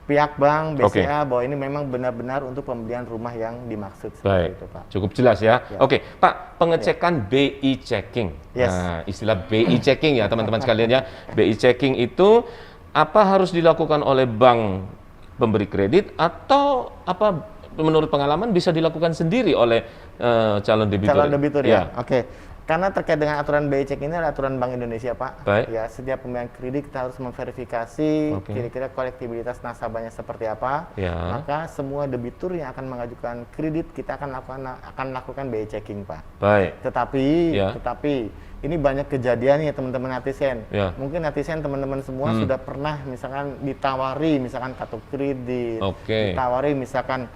Speaker 2: pihak bank
Speaker 1: Oke.
Speaker 2: BCA bahwa ini memang benar-benar untuk pembelian rumah yang dimaksud seperti
Speaker 1: Baik,
Speaker 2: itu Pak.
Speaker 1: cukup jelas ya.
Speaker 2: Ya.
Speaker 1: Oke, Pak, pengecekan BI checking.
Speaker 2: Yes.
Speaker 1: Nah, istilah BI checking ya teman-teman sekalian ya. BI checking itu apa harus dilakukan oleh bank pemberi kredit atau apa menurut pengalaman bisa dilakukan sendiri oleh calon debitur?
Speaker 2: Calon debitur ya. Oke. Karena terkait dengan aturan BI check ini adalah aturan Bank Indonesia, Pak.
Speaker 1: Baik.
Speaker 2: Ya, setiap pembelian kredit kita harus memverifikasi
Speaker 1: Oke.
Speaker 2: kira-kira kolektibilitas nasabahnya seperti apa.
Speaker 1: Ya.
Speaker 2: Maka semua debitur yang akan mengajukan kredit kita akan lakukan BI checking, Pak.
Speaker 1: Baik. Ya.
Speaker 2: Tetapi ini banyak kejadian ya teman-teman netizen.
Speaker 1: Ya.
Speaker 2: Mungkin netizen teman-teman semua sudah pernah misalkan ditawari misalkan kartu kredit,
Speaker 1: Oke.
Speaker 2: ditawari misalkan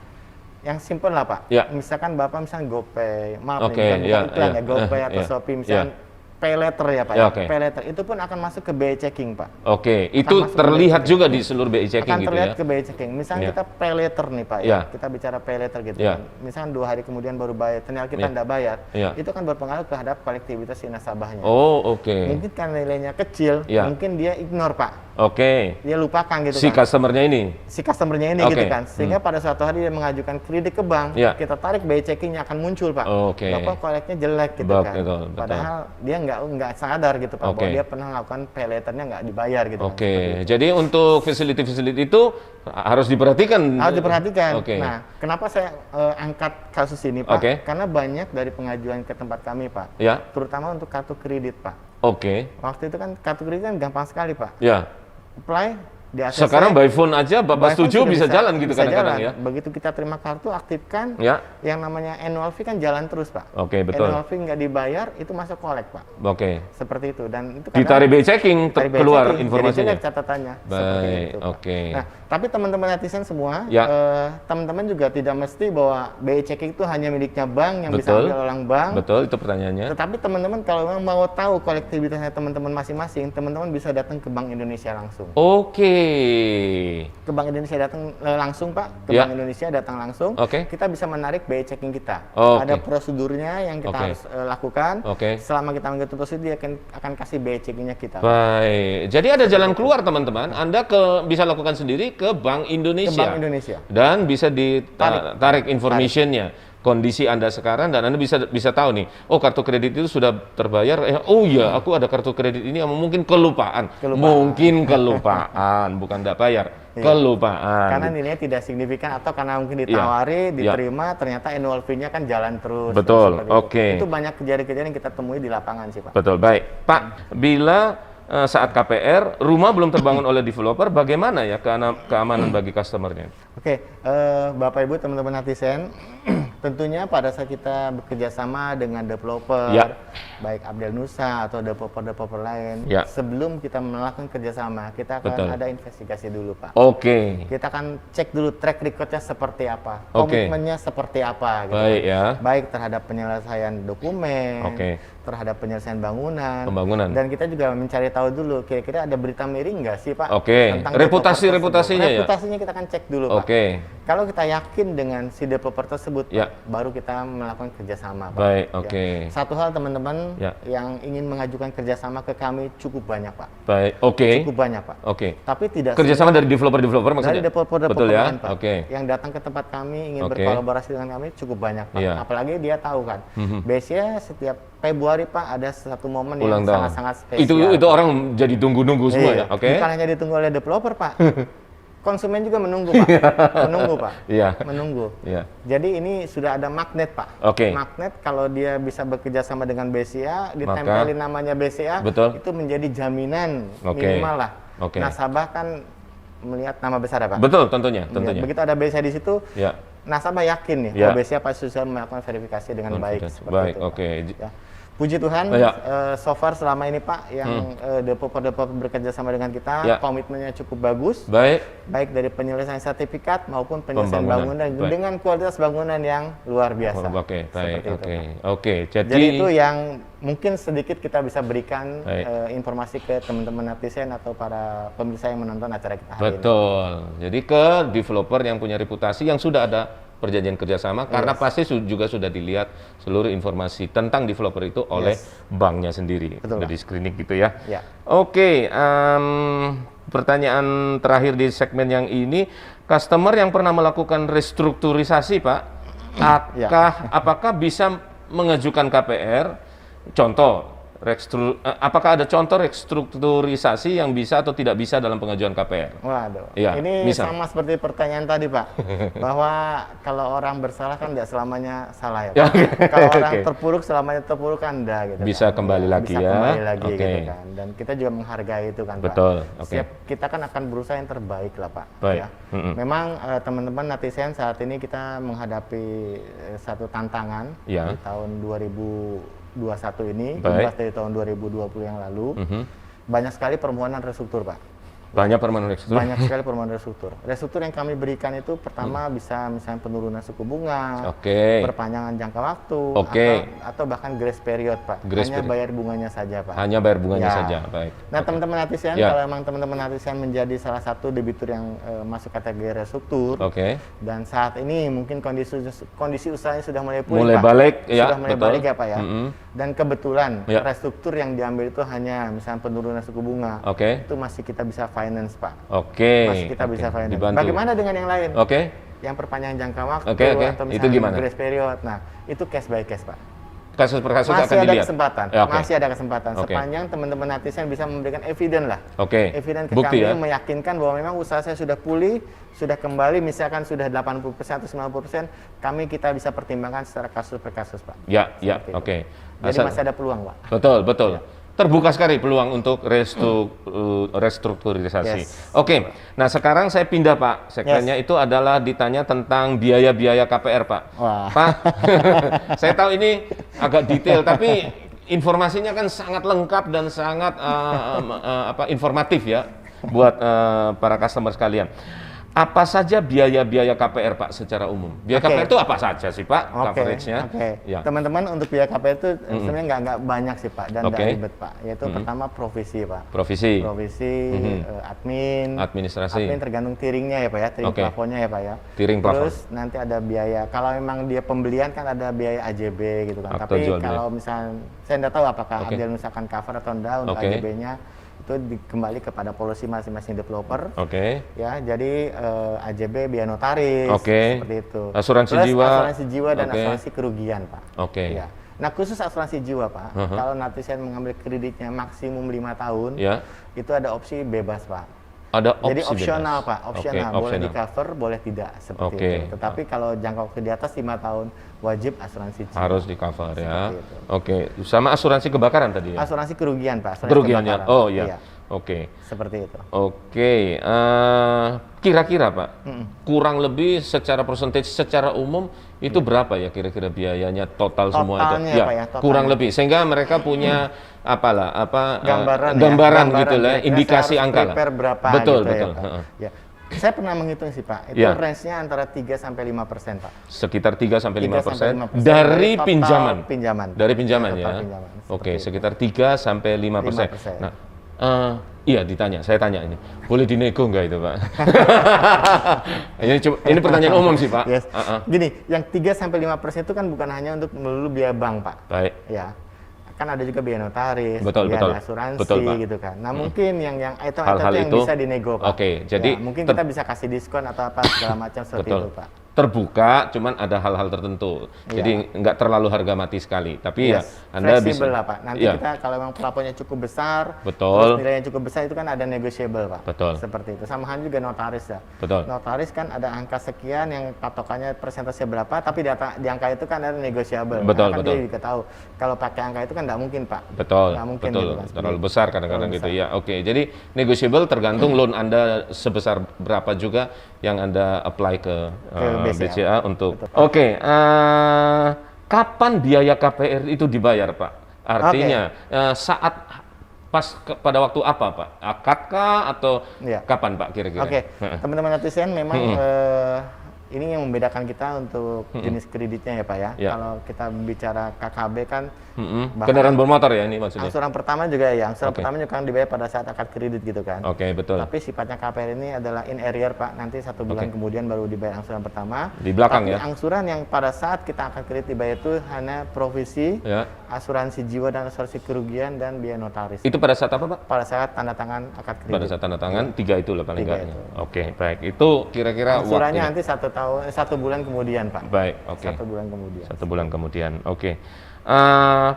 Speaker 2: yang simpel lah Pak.
Speaker 1: Ya.
Speaker 2: Misalkan Bapak misalkan GoPay, maaf
Speaker 1: Oke,
Speaker 2: nih bukan
Speaker 1: ya,
Speaker 2: iklan
Speaker 1: ya,
Speaker 2: ya, GoPay atau
Speaker 1: ya,
Speaker 2: Shopee
Speaker 1: ya.
Speaker 2: misalkan pay letter ya Pak.
Speaker 1: Ya,
Speaker 2: Ya,
Speaker 1: oke.
Speaker 2: pay letter itu pun akan masuk ke BI checking Pak.
Speaker 1: Oke, itu
Speaker 2: masuk ke
Speaker 1: terlihat
Speaker 2: BI
Speaker 1: juga di seluruh BI checking
Speaker 2: Akan
Speaker 1: gitu
Speaker 2: terlihat
Speaker 1: ya.
Speaker 2: ke BI checking. Misalnya
Speaker 1: Ya.
Speaker 2: kita pay letter nih Pak
Speaker 1: Ya.
Speaker 2: ya. Kita bicara pay letter gitu
Speaker 1: Ya.
Speaker 2: kan. Misalkan 2 hari kemudian baru bayar, ternyata kita
Speaker 1: Ya.
Speaker 2: tidak bayar.
Speaker 1: Ya.
Speaker 2: Itu kan berpengaruh terhadap kolektivitas si nasabahnya.
Speaker 1: Oh, oke.
Speaker 2: Mungkin karena nilainya kecil,
Speaker 1: Ya.
Speaker 2: mungkin dia ignore Pak.
Speaker 1: Oke.
Speaker 2: Dia lupakan gitu
Speaker 1: Si
Speaker 2: kan.
Speaker 1: customernya ini.
Speaker 2: Si customernya ini
Speaker 1: Oke.
Speaker 2: gitu kan, sehingga pada suatu hari dia mengajukan kredit ke bank,
Speaker 1: Ya.
Speaker 2: kita tarik BI checkingnya akan muncul Pak.
Speaker 1: Oke.
Speaker 2: Bapak koleknya jelek gitu kan.
Speaker 1: Betul.
Speaker 2: Padahal dia nggak sadar gitu Pak,
Speaker 1: Oke.
Speaker 2: bahwa dia pernah melakukan pay letternya nggak dibayar gitu. kan.
Speaker 1: Oke, jadi untuk facility-facility itu harus diperhatikan.
Speaker 2: Harus diperhatikan.
Speaker 1: Oke.
Speaker 2: Nah, kenapa saya angkat kasus ini Pak?
Speaker 1: Oke.
Speaker 2: Karena banyak dari pengajuan ke tempat kami Pak,
Speaker 1: Ya,
Speaker 2: terutama untuk kartu kredit Pak.
Speaker 1: oke.
Speaker 2: Waktu itu kan kartu kredit kan gampang sekali Pak.
Speaker 1: Ya.
Speaker 2: Apply di ACC.
Speaker 1: Sekarang by phone aja Bapak
Speaker 2: By phone
Speaker 1: setuju
Speaker 2: sudah
Speaker 1: bisa jalan gitu
Speaker 2: bisa
Speaker 1: kadang-kadang
Speaker 2: jalan.
Speaker 1: ya.
Speaker 2: Begitu kita terima kartu, aktifkan.
Speaker 1: Ya.
Speaker 2: Yang namanya annual fee kan jalan terus Pak.
Speaker 1: Oke, betul.
Speaker 2: Annual fee nggak dibayar itu masuk kolek Pak.
Speaker 1: Oke.
Speaker 2: Seperti itu dan itu
Speaker 1: Ditarik BI checking
Speaker 2: dari BI
Speaker 1: keluar
Speaker 2: checking,
Speaker 1: informasinya.
Speaker 2: jadi jelek catatannya. Seperti
Speaker 1: Baik,
Speaker 2: itu, Pak.
Speaker 1: oke.
Speaker 2: Nah, tapi teman-teman netizen semua,
Speaker 1: Ya.
Speaker 2: teman-teman juga tidak mesti bahwa BI checking itu hanya miliknya bank yang bisa
Speaker 1: Betul.
Speaker 2: ambil orang bank.
Speaker 1: Betul, itu pertanyaannya.
Speaker 2: Tetapi teman-teman kalau memang mau tahu kolektivitasnya teman-teman masing-masing, teman-teman bisa datang ke Bank Indonesia langsung.
Speaker 1: Oke,
Speaker 2: Ke Bank Indonesia datang langsung Pak, ke
Speaker 1: Ya.
Speaker 2: Bank Indonesia datang langsung,
Speaker 1: Oke.
Speaker 2: kita bisa menarik BI checking kita.
Speaker 1: Oke.
Speaker 2: Ada prosedurnya yang kita
Speaker 1: Oke.
Speaker 2: harus lakukan.
Speaker 1: Oke.
Speaker 2: Selama kita mengikuti prosedur, dia akan kasih BI checkingnya kita.
Speaker 1: Baik. Jadi ada jalan keluar teman-teman. Anda bisa lakukan sendiri ke Bank
Speaker 2: Ke
Speaker 1: Indonesia.
Speaker 2: Bank Indonesia.
Speaker 1: Dan bisa ditarik informationnya, kondisi Anda sekarang, dan Anda bisa tahu nih, oh kartu kredit itu sudah terbayar, oh iya aku ada kartu kredit ini, mungkin kelupaan. Mungkin kelupaan, bukan tidak bayar, kelupaan.
Speaker 2: Karena nilainya tidak signifikan atau karena mungkin ditawari, diterima, ternyata annual fee-nya kan jalan terus.
Speaker 1: Betul,
Speaker 2: Seperti
Speaker 1: oke.
Speaker 2: Itu banyak kejadian-kejadian yang kita temui di lapangan sih Pak.
Speaker 1: Betul, baik. Pak, bila saat KPR, rumah belum terbangun oleh developer, bagaimana ya keamanan bagi customer-nya?
Speaker 2: Oke, Bapak Ibu teman-teman netizen, tentunya pada saat kita bekerja sama dengan developer, baik Abdel Nusa atau developer-developer lain, sebelum kita melakukan kerjasama, kita akan ada investigasi dulu Pak.
Speaker 1: Oke.
Speaker 2: Kita akan cek dulu track record-nya seperti apa, komitmennya seperti apa, gitu.
Speaker 1: Baik ya.
Speaker 2: Baik terhadap penyelesaian dokumen, terhadap penyelesaian pembangunan, dan kita juga mencari tahu dulu kira-kira ada berita miring nggak sih Pak? Tentang
Speaker 1: reputasinya ya.
Speaker 2: Reputasinya kita akan cek dulu Pak. Kalau kita yakin dengan si developer tersebut, baru kita melakukan kerjasama Pak.
Speaker 1: Baik,
Speaker 2: Satu hal teman-teman yang ingin mengajukan kerjasama ke kami cukup banyak Pak.
Speaker 1: Baik,
Speaker 2: Cukup banyak Pak. Tapi tidak
Speaker 1: kerjasama dari developer maksudnya?
Speaker 2: Dari developer
Speaker 1: Betul ya?
Speaker 2: lain, Pak. Yang datang ke tempat kami ingin berkolaborasi dengan kami cukup banyak Pak. Apalagi dia tahu kan, biasanya setiap Februari Pak ada satu momen yang sangat-sangat spesial.
Speaker 1: Itu orang jadi tunggu-nunggu semua ya?
Speaker 2: Bukan hanya ditunggu oleh developer Pak. Konsumen juga menunggu Pak. Menunggu. Jadi ini sudah ada magnet Pak. Magnet kalau dia bisa bekerja sama dengan BCA, ditempelin namanya BCA, itu menjadi jaminan minimal lah. Nasabah kan melihat nama besar ya Pak.
Speaker 1: Betul, tentunya.
Speaker 2: Begitu ada BCA di situ, nasabah yakin nih, BCA pasti sudah melakukan verifikasi dengan baik. Seperti itu, Pak. Puji Tuhan, so far selama ini Pak, yang developer bekerja sama dengan kita, komitmennya cukup bagus, baik dari penyelesaian sertifikat maupun penyelesaian bangunan dengan kualitas bangunan yang luar biasa. Jadi itu yang mungkin sedikit kita bisa berikan informasi ke teman-teman netizen atau para pemirsa yang menonton acara kita hari ini.
Speaker 1: Betul. Jadi ke developer yang punya reputasi, yang sudah ada perjanjian kerjasama, karena pasti juga sudah dilihat seluruh informasi tentang developer itu oleh banknya sendiri. Sudah di screening gitu ya. Pertanyaan terakhir di segmen yang ini, customer yang pernah melakukan restrukturisasi Pak, apakah bisa mengajukan KPR? Contoh, apakah ada contoh restrukturisasi yang bisa atau tidak bisa dalam pengajuan KPR?
Speaker 2: Waduh, ini sama seperti pertanyaan tadi Pak, bahwa kalau orang bersalah kan tidak selamanya salah ya Pak. Kalau orang terpuruk selamanya terpuruk kan enggak gitu.
Speaker 1: Bisa kembali lagi ya.
Speaker 2: Kembali lagi gitu kan. Dan kita juga menghargai itu kan Pak. Kita kan akan berusaha yang terbaik lah Pak. Memang teman-teman netizen saat ini kita menghadapi satu tantangan di tahun 2021 ini, imbas dari tahun 2020 yang lalu, banyak sekali permohonan restruktur Pak.
Speaker 1: Banyak permohonan restruktur?
Speaker 2: Banyak sekali permohonan restruktur. Restruktur yang kami berikan itu pertama bisa misalnya penurunan suku bunga, perpanjangan jangka waktu, atau bahkan grace period Pak. Hanya bayar bunganya saja Pak.
Speaker 1: Hanya bayar bunganya saja, baik.
Speaker 2: Nah teman-teman netizen, kalau memang teman-teman netizen menjadi salah satu debitur yang masuk kategori restruktur, dan saat ini mungkin kondisi usahanya sudah mulai pulih Pak. Sudah mulai balik ya Pak ya. Dan kebetulan restruktur yang diambil itu hanya misalnya penurunan suku bunga, itu masih kita bisa finance Pak. Masih kita bisa finance.
Speaker 1: Dibantu.
Speaker 2: Bagaimana dengan yang lain? Yang perpanjangan jangka waktu atau misalnya
Speaker 1: itu gimana?
Speaker 2: Grace period. Nah, itu case by case Pak.
Speaker 1: Kasus per kasus
Speaker 2: masih
Speaker 1: akan
Speaker 2: ada
Speaker 1: dilihat.
Speaker 2: Kesempatan. Masih ada kesempatan. Sepanjang teman-teman netizen bisa memberikan evidence lah. Evidence ke
Speaker 1: Bukti
Speaker 2: kami meyakinkan bahwa memang usaha saya sudah pulih, sudah kembali, misalkan sudah 80% atau 90%, kita bisa pertimbangkan secara kasus per kasus Pak. Jadi masih ada peluang Pak.
Speaker 1: Betul. Terbuka sekali peluang untuk restrukturisasi. Nah sekarang saya pindah Pak, segmennya itu adalah ditanya tentang biaya-biaya KPR Pak. Pak, saya tahu ini agak detail, tapi informasinya kan sangat lengkap dan sangat informatif ya buat para customer sekalian. apa saja biaya-biaya KPR Pak secara umum? Biaya
Speaker 2: Oke.
Speaker 1: KPR itu apa saja sih Pak?
Speaker 2: Oke,
Speaker 1: Coverage-nya?
Speaker 2: oke.
Speaker 1: Ya.
Speaker 2: Teman-teman untuk biaya KPR itu sebenarnya nggak banyak sih Pak dan nggak
Speaker 1: Oke.
Speaker 2: ribet Pak. Yaitu pertama provisi Pak.
Speaker 1: Provisi,
Speaker 2: Provisi, admin,
Speaker 1: administrasi,
Speaker 2: admin tergantung tiringnya ya Pak ya, tiring
Speaker 1: Oke.
Speaker 2: plafonnya ya Pak ya.
Speaker 1: tiring plafon.
Speaker 2: Terus nanti ada biaya, kalau memang dia pembelian kan ada biaya AJB gitu kan.
Speaker 1: Akte
Speaker 2: Tapi
Speaker 1: jual beli.
Speaker 2: kalau misalnya, saya tidak tahu apakah
Speaker 1: Oke.
Speaker 2: dia misalkan cover atau enggak untuk
Speaker 1: Oke.
Speaker 2: AJB-nya, itu kembali kepada polisi masing-masing developer.
Speaker 1: Oke.
Speaker 2: Ya, jadi AJB biaya notaris,
Speaker 1: Oke.
Speaker 2: seperti itu.
Speaker 1: Asuransi
Speaker 2: Plus
Speaker 1: jiwa.
Speaker 2: asuransi jiwa dan
Speaker 1: Oke.
Speaker 2: asuransi kerugian Pak.
Speaker 1: Oke.
Speaker 2: Ya. Nah khusus asuransi jiwa Pak, kalau nanti saya mengambil kreditnya maksimum 5 tahun,
Speaker 1: Ya.
Speaker 2: itu ada opsi bebas Pak.
Speaker 1: Ada opsi
Speaker 2: Jadi opsional
Speaker 1: bebas.
Speaker 2: Pak, opsional,
Speaker 1: Oke,
Speaker 2: boleh
Speaker 1: opsional.
Speaker 2: di cover, boleh tidak seperti
Speaker 1: Oke.
Speaker 2: itu. Tetapi kalau jangka waktu di atas 5 tahun, wajib asuransi jiwa.
Speaker 1: Harus di cover ya.
Speaker 2: Seperti itu.
Speaker 1: Oke, sama asuransi kebakaran tadi ya.
Speaker 2: Asuransi kerugian Pak, asuransi
Speaker 1: Kerugiannya.
Speaker 2: kebakaran.
Speaker 1: Oh iya.
Speaker 2: Iya,
Speaker 1: Oke.
Speaker 2: seperti itu.
Speaker 1: Oke, kira-kira Pak, kurang lebih secara persentage secara umum itu berapa ya kira-kira biayanya total semua itu?
Speaker 2: Totalnya ya, Pak, ya, totalnya.
Speaker 1: kurang lebih sehingga mereka punya gambaran
Speaker 2: Gambaran
Speaker 1: gitu lah,
Speaker 2: kira-kira
Speaker 1: indikasi
Speaker 2: saya harus
Speaker 1: angka lah.
Speaker 2: prepare berapa
Speaker 1: Betul,
Speaker 2: gitu
Speaker 1: betul.
Speaker 2: ya Pak.
Speaker 1: Heeh.
Speaker 2: Ya. Saya pernah menghitung sih Pak, itu
Speaker 1: Ya.
Speaker 2: range-nya antara 3 sampai 5% Pak.
Speaker 1: Sekitar 3 sampai 5%
Speaker 2: 3 sampai 5%
Speaker 1: dari
Speaker 2: total
Speaker 1: pinjaman.
Speaker 2: pinjaman.
Speaker 1: Dari pinjaman
Speaker 2: Total
Speaker 1: ya.
Speaker 2: pinjaman,
Speaker 1: Oke,
Speaker 2: seperti
Speaker 1: sekitar 3 sampai 5%.
Speaker 2: 5%.
Speaker 1: Nah, iya ditanya, saya tanya ini. Boleh dinego nggak itu, Pak? ini pertanyaan umum sih, Pak.
Speaker 2: Yes. Gini, yang 3 sampai 5% itu kan bukan hanya untuk melulu biaya bank, Pak.
Speaker 1: Baik.
Speaker 2: Ya. Kan ada juga biaya notaris,
Speaker 1: Betul,
Speaker 2: biaya
Speaker 1: betul.
Speaker 2: asuransi
Speaker 1: Betul, Pak.
Speaker 2: gitu kan. Nah, mungkin yang itu
Speaker 1: Hal-hal
Speaker 2: yang
Speaker 1: itu,
Speaker 2: bisa dinego, Pak.
Speaker 1: oke, jadi
Speaker 2: ya, mungkin kita bisa kasih diskon atau apa segala macam seperti
Speaker 1: Betul.
Speaker 2: itu, Pak.
Speaker 1: Terbuka, cuman ada hal-hal tertentu. Jadi nggak terlalu harga mati sekali. Tapi
Speaker 2: Yes,
Speaker 1: ya Anda bisa.
Speaker 2: fleksibel lah Pak. Nanti
Speaker 1: Iya.
Speaker 2: kita kalau memang pelapornya cukup besar,
Speaker 1: Betul.
Speaker 2: terus nilainya cukup besar itu kan ada negotiable Pak.
Speaker 1: Betul.
Speaker 2: Seperti itu. Sama halnya juga notaris ya.
Speaker 1: Betul.
Speaker 2: Notaris kan ada angka sekian yang patokannya persentase berapa, tapi di angka itu kan ada negotiable.
Speaker 1: Betul,
Speaker 2: Karena kan
Speaker 1: betul.
Speaker 2: dia juga tahu kalau pakai angka itu kan nggak mungkin Pak.
Speaker 1: Betul,
Speaker 2: Nggak mungkin
Speaker 1: betul.
Speaker 2: gitu kan.
Speaker 1: Terlalu besar kadang-kadang
Speaker 2: Terlalu
Speaker 1: gitu ya. Oke, jadi negotiable tergantung loan Anda sebesar berapa juga yang Anda apply ke
Speaker 2: BCA.
Speaker 1: BCA untuk. Oke, kapan biaya KPR itu dibayar, Pak? Artinya saat pada waktu apa, Pak? Akad kah atau
Speaker 2: Iya.
Speaker 1: kapan, Pak, kira-kira?
Speaker 2: Oke,
Speaker 1: Heeh.
Speaker 2: teman-teman netizen memang ini yang membedakan kita untuk jenis kreditnya ya Pak ya.
Speaker 1: Ya.
Speaker 2: Kalau kita bicara KKB kan bahkan
Speaker 1: Kendaraan bermotor ya ini maksudnya?
Speaker 2: angsuran pertama juga ya, angsuran
Speaker 1: Oke.
Speaker 2: pertama juga kan dibayar pada saat akad kredit gitu kan.
Speaker 1: Oke, betul.
Speaker 2: Tapi sifatnya KPR ini adalah in arrear Pak, nanti 1 bulan
Speaker 1: Oke.
Speaker 2: kemudian baru dibayar angsuran pertama.
Speaker 1: Di belakang
Speaker 2: Tapi
Speaker 1: ya?
Speaker 2: angsuran yang pada saat kita akad kredit dibayar itu hanya provisi,
Speaker 1: Ya.
Speaker 2: asuransi jiwa dan asuransi kerugian dan biaya notaris.
Speaker 1: Itu pada saat apa, Pak?
Speaker 2: Pada saat tanda tangan akad kredit.
Speaker 1: Pada saat tanda tangan, 3 itu lah paling
Speaker 2: Tiga
Speaker 1: enggaknya.
Speaker 2: itu.
Speaker 1: Oke, baik. Itu kira-kira
Speaker 2: Angsurannya
Speaker 1: waktunya.
Speaker 2: nanti 1 bulan kemudian Pak.
Speaker 1: Baik, oke.
Speaker 2: 1 bulan kemudian.
Speaker 1: 1 bulan kemudian, oke.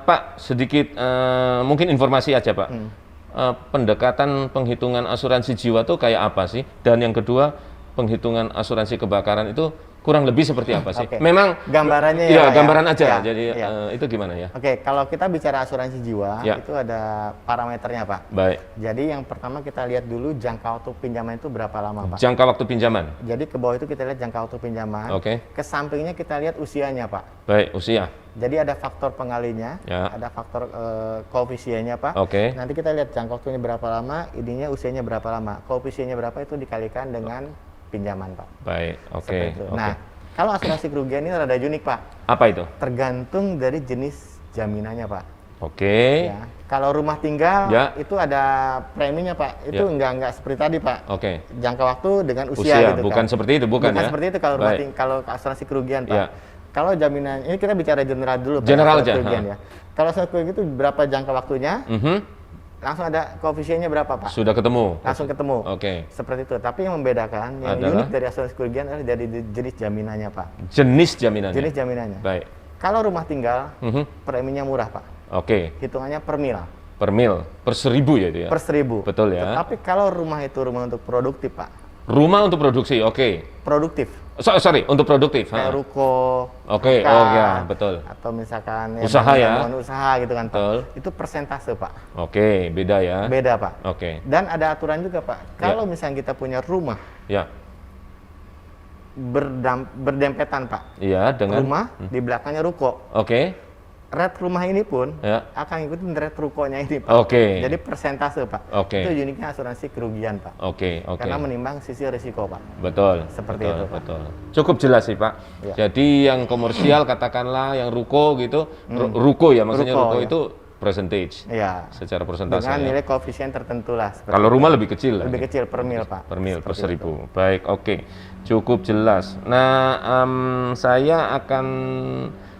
Speaker 1: Pak, sedikit mungkin informasi aja Pak. Pendekatan penghitungan asuransi jiwa itu kayak apa sih? Dan yang kedua, penghitungan asuransi kebakaran itu kurang lebih seperti apa sih?
Speaker 2: Oke.
Speaker 1: Memang
Speaker 2: Gambarannya ya,
Speaker 1: iya,
Speaker 2: Pak, ya?
Speaker 1: gambaran aja.
Speaker 2: Ya,
Speaker 1: Jadi
Speaker 2: ya.
Speaker 1: itu gimana ya?
Speaker 2: Oke, kalau kita bicara asuransi jiwa,
Speaker 1: Ya.
Speaker 2: itu ada parameternya Pak.
Speaker 1: Baik.
Speaker 2: Jadi yang pertama kita lihat dulu jangka waktu pinjaman itu berapa lama Pak.
Speaker 1: Jangka waktu pinjaman.
Speaker 2: Jadi ke bawah itu kita lihat jangka waktu pinjaman.
Speaker 1: Oke.
Speaker 2: Ke sampingnya kita lihat usianya Pak.
Speaker 1: Baik, usia.
Speaker 2: Jadi ada faktor pengalinya,
Speaker 1: Ya.
Speaker 2: ada faktor koefisiennya Pak.
Speaker 1: Oke.
Speaker 2: Nanti kita lihat jangka waktunya berapa lama, ininya usianya berapa lama. Koefisiennya berapa itu dikalikan dengan pinjaman Pak.
Speaker 1: Baik, oke.
Speaker 2: Seperti itu.
Speaker 1: Oke.
Speaker 2: Nah, kalau asuransi kerugian ini rada unik Pak.
Speaker 1: Apa itu?
Speaker 2: Tergantung dari jenis jaminannya Pak.
Speaker 1: Oke.
Speaker 2: Ya. Kalau rumah tinggal
Speaker 1: Ya.
Speaker 2: itu ada preminya Pak. Itu
Speaker 1: Ya.
Speaker 2: enggak seperti tadi Pak.
Speaker 1: Oke.
Speaker 2: Jangka waktu dengan usia,
Speaker 1: Usia,
Speaker 2: gitu
Speaker 1: bukan
Speaker 2: kan.
Speaker 1: seperti itu, bukan ya?
Speaker 2: seperti itu kalau rumah
Speaker 1: Baik.
Speaker 2: kalau asuransi kerugian Pak.
Speaker 1: Ya.
Speaker 2: Kalau jaminan ini kita bicara general dulu Pak.
Speaker 1: General
Speaker 2: asuransi
Speaker 1: aja,
Speaker 2: kerugian,
Speaker 1: ha.
Speaker 2: ya. Kalau asuransi kerugian itu berapa jangka waktunya? Langsung ada koefisiennya berapa Pak?
Speaker 1: Sudah ketemu.
Speaker 2: Langsung ketemu.
Speaker 1: Oke.
Speaker 2: Seperti itu. Tapi yang membedakan, yang
Speaker 1: Adalah?
Speaker 2: unik dari asuransi kerugian adalah dari jenis jaminannya Pak.
Speaker 1: Jenis jaminannya.
Speaker 2: Jenis jaminannya.
Speaker 1: Baik.
Speaker 2: Kalau rumah tinggal,
Speaker 1: Mhm.
Speaker 2: preminya murah Pak.
Speaker 1: Oke.
Speaker 2: Hitungannya per mil.
Speaker 1: Per mil, per 1000 ya itu ya?
Speaker 2: Per 1000.
Speaker 1: Betul ya.
Speaker 2: Tapi kalau rumah itu rumah untuk produktif Pak.
Speaker 1: Rumah untuk produksi, oke.
Speaker 2: Produktif.
Speaker 1: Sorry, untuk produktif.
Speaker 2: Kayak
Speaker 1: ha.
Speaker 2: ruko.
Speaker 1: Oke,
Speaker 2: makan,
Speaker 1: oh ya, betul.
Speaker 2: Atau misalkan
Speaker 1: Usaha ya.
Speaker 2: bangunan usaha gitu kan Pak.
Speaker 1: Betul.
Speaker 2: Itu persentase Pak.
Speaker 1: Oke, beda ya.
Speaker 2: Beda Pak.
Speaker 1: Oke,
Speaker 2: Dan ada aturan juga Pak. Kalau misalnya kita punya rumah
Speaker 1: ya.
Speaker 2: berdempetan Pak.
Speaker 1: Iya, dengan
Speaker 2: Rumah di belakangnya ruko.
Speaker 1: Oke.
Speaker 2: rate rumah ini pun
Speaker 1: Ya.
Speaker 2: akan ngikutin rate rukonya ini, Pak.
Speaker 1: Oke.
Speaker 2: Jadi persentase, Pak.
Speaker 1: Oke.
Speaker 2: Itu uniknya asuransi kerugian, Pak.
Speaker 1: Oke, oke.
Speaker 2: Karena menimbang sisi risiko, Pak.
Speaker 1: Betul.
Speaker 2: Seperti
Speaker 1: betul,
Speaker 2: itu, Pak.
Speaker 1: Betul. Cukup jelas sih, Pak.
Speaker 2: Ya.
Speaker 1: Jadi yang komersial katakanlah yang ruko gitu, ruko ya maksudnya
Speaker 2: Ruko,
Speaker 1: ruko
Speaker 2: ya.
Speaker 1: itu percentage.
Speaker 2: Iya.
Speaker 1: Secara persentase.
Speaker 2: Dengan
Speaker 1: ya.
Speaker 2: nilai koefisien tertentu lah. seperti
Speaker 1: Kalau
Speaker 2: itu.
Speaker 1: rumah lebih kecil lagi.
Speaker 2: Lebih kecil per mil, Pak.
Speaker 1: Per mil, per
Speaker 2: Seperti
Speaker 1: 1000. Baik, oke. Cukup jelas. Nah, saya akan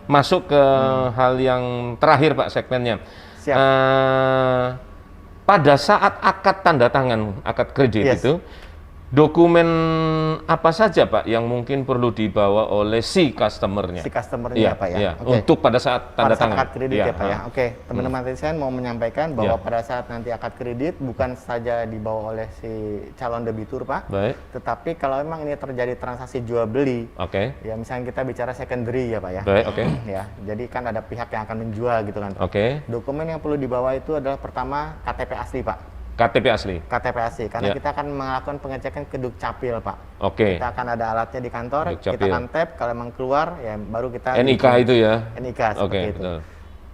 Speaker 1: masuk ke hal yang terakhir, Pak, segmennya.
Speaker 2: Siap.
Speaker 1: Pada saat akad tanda tangan, akad kredit
Speaker 2: Yes.
Speaker 1: itu, dokumen apa saja, Pak, yang mungkin perlu dibawa oleh si customer-nya?
Speaker 2: Si customer-nya,
Speaker 1: Iya,
Speaker 2: Pak, ya?
Speaker 1: iya.
Speaker 2: Oke.
Speaker 1: Untuk pada saat tanda
Speaker 2: Pada saat
Speaker 1: tangan.
Speaker 2: akad kredit
Speaker 1: Iya,
Speaker 2: ya, Pak, ya. Oke, teman-teman saya mau menyampaikan bahwa
Speaker 1: Ya.
Speaker 2: pada saat nanti akad kredit bukan saja dibawa oleh si calon debitur, Pak.
Speaker 1: Baik,
Speaker 2: Tetapi kalau memang ini terjadi transaksi jual beli,
Speaker 1: oke.
Speaker 2: ya misalnya kita bicara secondary ya, Pak, ya.
Speaker 1: Baik, oke.
Speaker 2: Ya, jadi kan ada pihak yang akan menjual gitu kan, Pak.
Speaker 1: Oke.
Speaker 2: Dokumen yang perlu dibawa itu adalah pertama KTP asli, Pak.
Speaker 1: KTP asli.
Speaker 2: KTP asli, karena
Speaker 1: Ya.
Speaker 2: kita akan melakukan pengecekan ke Dukcapil, Pak.
Speaker 1: Oke.
Speaker 2: Kita akan ada alatnya di kantor, kita
Speaker 1: Dukcapil.
Speaker 2: akan tap, kalau memang keluar, ya baru kita...
Speaker 1: NIK itu ya?
Speaker 2: NIK, seperti
Speaker 1: Oke,
Speaker 2: itu.
Speaker 1: betul.